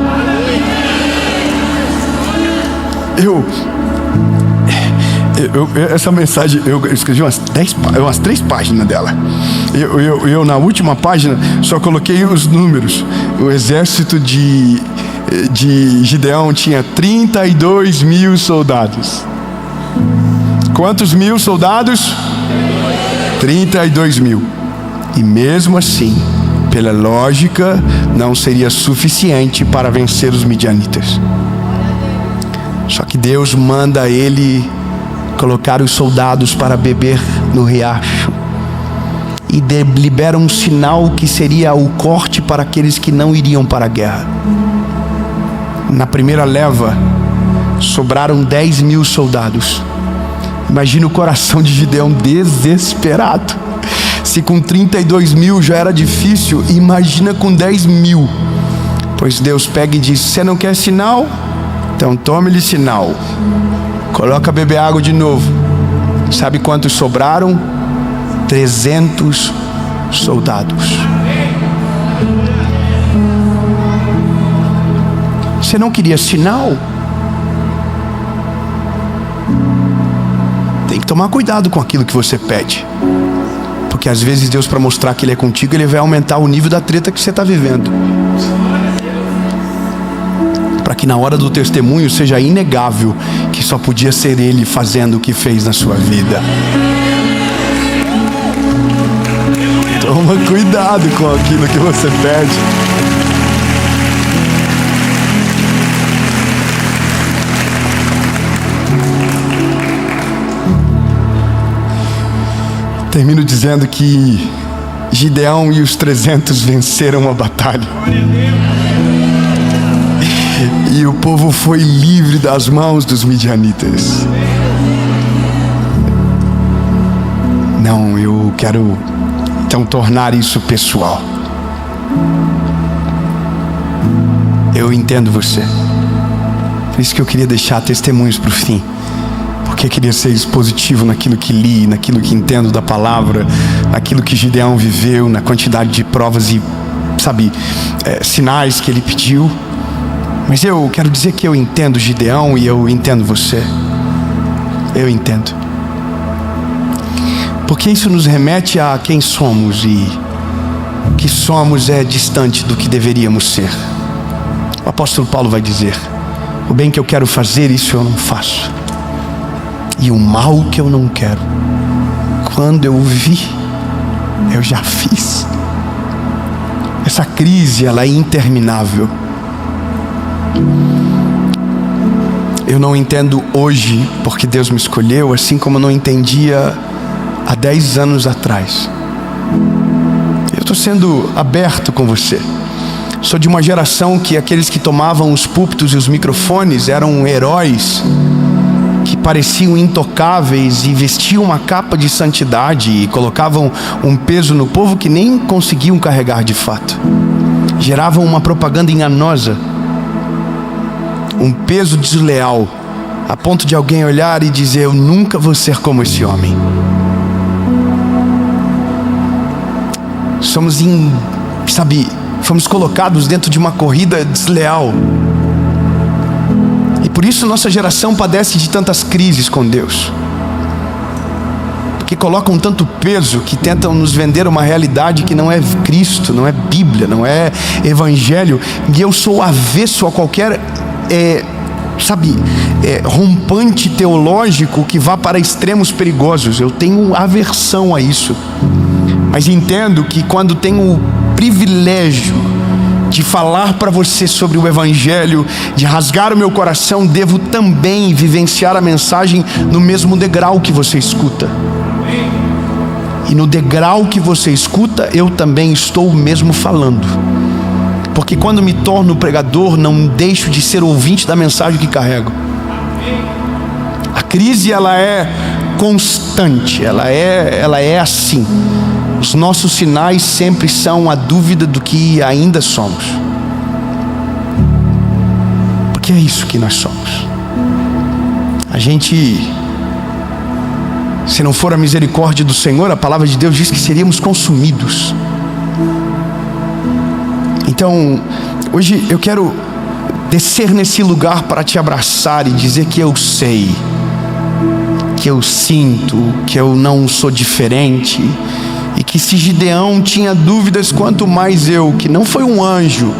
Essa mensagem, eu escrevi umas 3 páginas dela. Eu na última página só coloquei os números. O exército de Gideão tinha 32 mil soldados. Quantos mil soldados? 32 mil. E mesmo assim, pela lógica, não seria suficiente para vencer os midianitas. Só que Deus manda ele colocar os soldados para beber no riacho e libera um sinal que seria o corte para aqueles que não iriam para a guerra. Na primeira leva sobraram 10 mil soldados. Imagina o coração de Gideão desesperado. Se com 32 mil já era difícil, imagina com 10 mil. Pois Deus pega e diz: você não quer sinal? Então tome-lhe sinal. Coloca a beber água de novo. Sabe quantos sobraram? 300 soldados. Você não queria sinal? Tem que tomar cuidado com aquilo que você pede. Porque às vezes Deus, para mostrar que Ele é contigo, Ele vai aumentar o nível da treta que você está vivendo. Para que na hora do testemunho seja inegável que só podia ser Ele fazendo o que fez na sua vida. Toma cuidado com aquilo que você pede. Termino dizendo que Gideão e os 300 venceram a batalha. E o povo foi livre das mãos dos midianitas. Não, eu quero então tornar isso pessoal. Eu entendo você. Por isso que eu queria deixar testemunhos para o fim. Porque eu queria ser expositivo naquilo que li, naquilo que entendo da palavra, naquilo que Gideão viveu, na quantidade de provas e, sinais que ele pediu. Mas eu quero dizer que eu entendo Gideão e eu entendo você. Eu entendo. Porque isso nos remete a quem somos, e o que somos é distante do que deveríamos ser. O apóstolo Paulo vai dizer: o bem que eu quero fazer, isso eu não faço. E o mal que eu não quero, quando eu vi, eu já fiz. Essa crise, ela é interminável. Eu não entendo hoje porque Deus me escolheu, assim como eu não entendia há 10 anos atrás. Eu estou sendo aberto com você. Sou de uma geração que aqueles que tomavam os púlpitos e os microfones eram heróis que pareciam intocáveis e vestiam uma capa de santidade e colocavam um peso no povo que nem conseguiam carregar de fato. Geravam uma propaganda enganosa, um peso desleal, a ponto de alguém olhar e dizer: eu nunca vou ser como esse homem. Fomos colocados dentro de uma corrida desleal. E por isso nossa geração padece de tantas crises com Deus. Porque colocam tanto peso que tentam nos vender uma realidade que não é Cristo, não é Bíblia, não é Evangelho. E eu sou avesso a qualquer rompante teológico que vá para extremos perigosos. Eu tenho aversão a isso. Mas entendo que quando tenho o privilégio de falar para você sobre o Evangelho, de rasgar o meu coração, devo também vivenciar a mensagem no mesmo degrau que você escuta. E no degrau que você escuta, eu também estou mesmo falando. porque quando me torno pregador, não deixo de ser ouvinte da mensagem que carrego. A crise, ela é constante, ela é assim. Os nossos sinais sempre são a dúvida do que ainda somos, porque é isso que nós somos. A gente, se não for a misericórdia do Senhor, a palavra de Deus diz que seríamos consumidos. Então, hoje eu quero descer nesse lugar para te abraçar e dizer que eu sei, que eu sinto, que eu não sou diferente, e que se Gideão tinha dúvidas, quanto mais eu, que não foi um anjo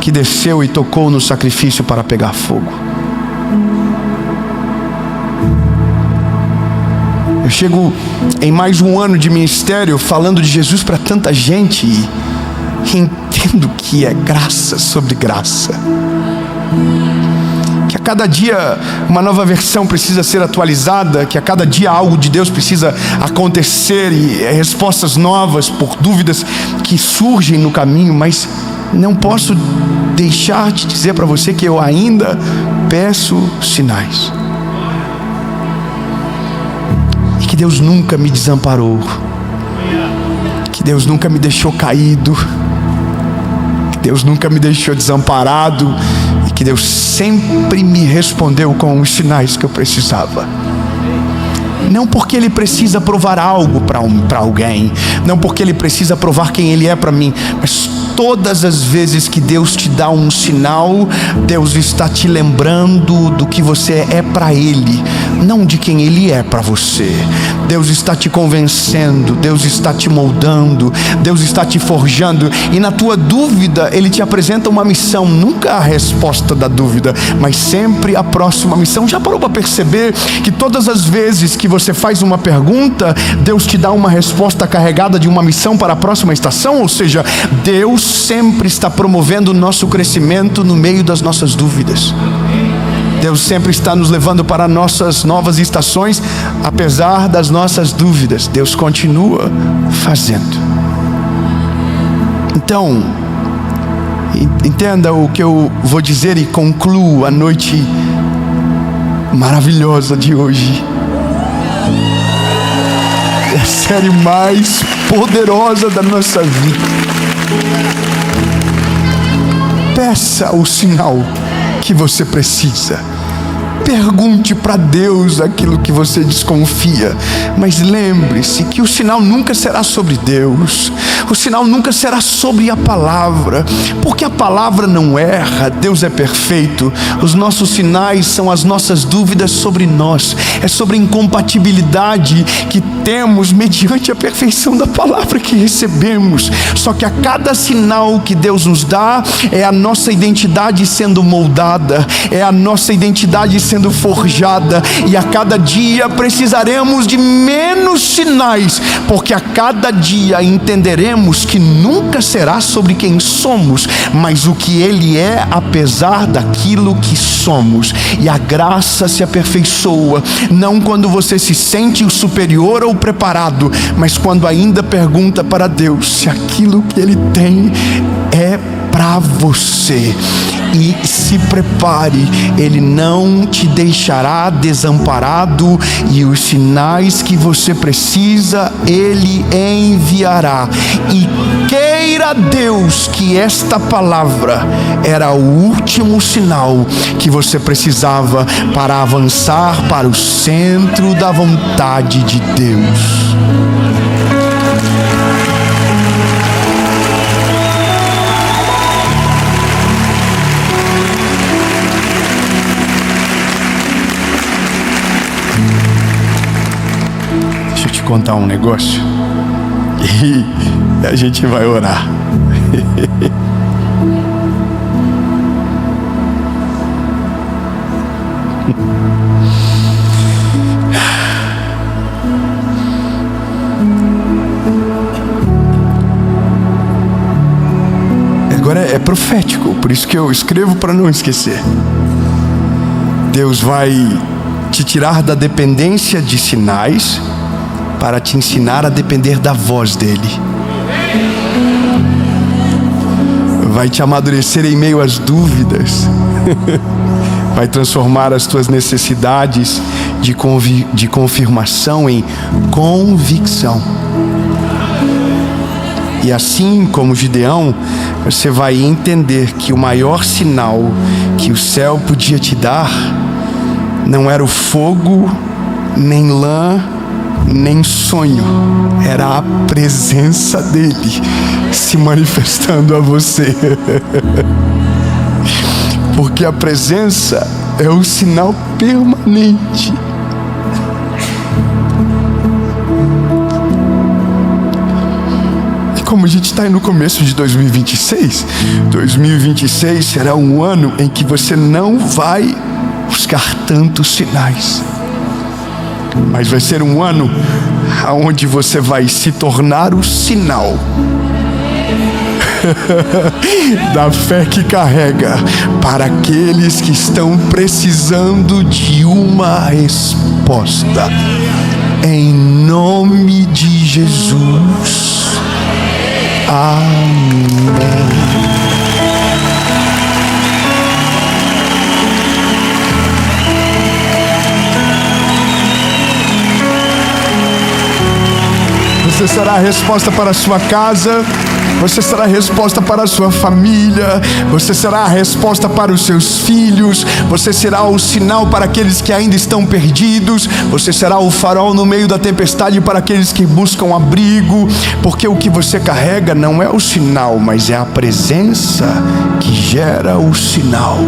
que desceu e tocou no sacrifício para pegar fogo. Eu chego em mais um ano de ministério falando de Jesus para tanta gente e entendo que é graça sobre graça, que a cada dia uma nova versão precisa ser atualizada, que a cada dia algo de Deus precisa acontecer e respostas novas por dúvidas que surgem no caminho, mas não posso deixar de dizer para você que eu ainda peço sinais, e que Deus nunca me desamparou, que Deus nunca me deixou caído, que Deus nunca me deixou desamparado, e que Deus sempre me respondeu com os sinais que eu precisava. Não porque Ele precisa provar algo para alguém, não porque Ele precisa provar quem Ele é para mim, mas todas as vezes que Deus te dá um sinal, Deus está te lembrando do que você é para Ele, não de quem Ele é para você. Deus está te convencendo, Deus está te moldando, Deus está te forjando, e na tua dúvida Ele te apresenta uma missão, nunca a resposta da dúvida, mas sempre a próxima missão. Já parou para perceber que todas as vezes que você faz uma pergunta, Deus te dá uma resposta carregada de uma missão para a próxima estação? Ou seja, Deus sempre está promovendo o nosso crescimento no meio das nossas dúvidas. Deus sempre está nos levando para nossas novas estações, apesar das nossas dúvidas. Deus continua fazendo. Então, entenda o que eu vou dizer e concluo a noite maravilhosa de hoje. É a série mais poderosa da nossa vida. Peça o sinal que você precisa. Pergunte para Deus aquilo que você desconfia, mas lembre-se que o sinal nunca será sobre Deus, o sinal nunca será sobre a palavra, porque a palavra não erra, Deus é perfeito. Os nossos sinais são as nossas dúvidas sobre nós, é sobre a incompatibilidade que temos mediante a perfeição da palavra que recebemos. Só que a cada sinal que Deus nos dá, é a nossa identidade sendo moldada, é a nossa identidade sendo forjada, e a cada dia precisaremos de menos sinais, porque a cada dia entenderemos que nunca será sobre quem somos, mas o que Ele é, apesar daquilo que somos. E a graça se aperfeiçoa, não quando você se sente o superior ou preparado, mas quando ainda pergunta para Deus se aquilo que Ele tem é para você. E se prepare, Ele não te deixará desamparado, e os sinais que você precisa Ele enviará. E queira Deus que esta palavra era o último sinal que você precisava para avançar para o centro da vontade de Deus. Deixa eu te contar um negócio e a gente vai orar. Agora é profético, por isso que eu escrevo para não esquecer. Deus vai te tirar da dependência de sinais para te ensinar a depender da voz dele. vai te amadurecer em meio às dúvidas, vai transformar as tuas necessidades de confirmação em convicção. E assim como Gideão, você vai entender que o maior sinal que o céu podia te dar não era o fogo, nem lã, nem sonho, era a presença dele se manifestando a você. Porque a presença é o sinal permanente. E como a gente está aí no começo de 2026, 2026 será um ano em que você não vai buscar tantos sinais, mas vai ser um ano onde você vai se tornar o sinal da fé que carrega para aqueles que estão precisando de uma resposta. Em nome de Jesus. Amém. Você será a resposta para a sua casa, você será a resposta para a sua família, você será a resposta para os seus filhos, você será o sinal para aqueles que ainda estão perdidos, você será o farol no meio da tempestade para aqueles que buscam abrigo, porque o que você carrega não é o sinal, mas é a presença que gera o sinal.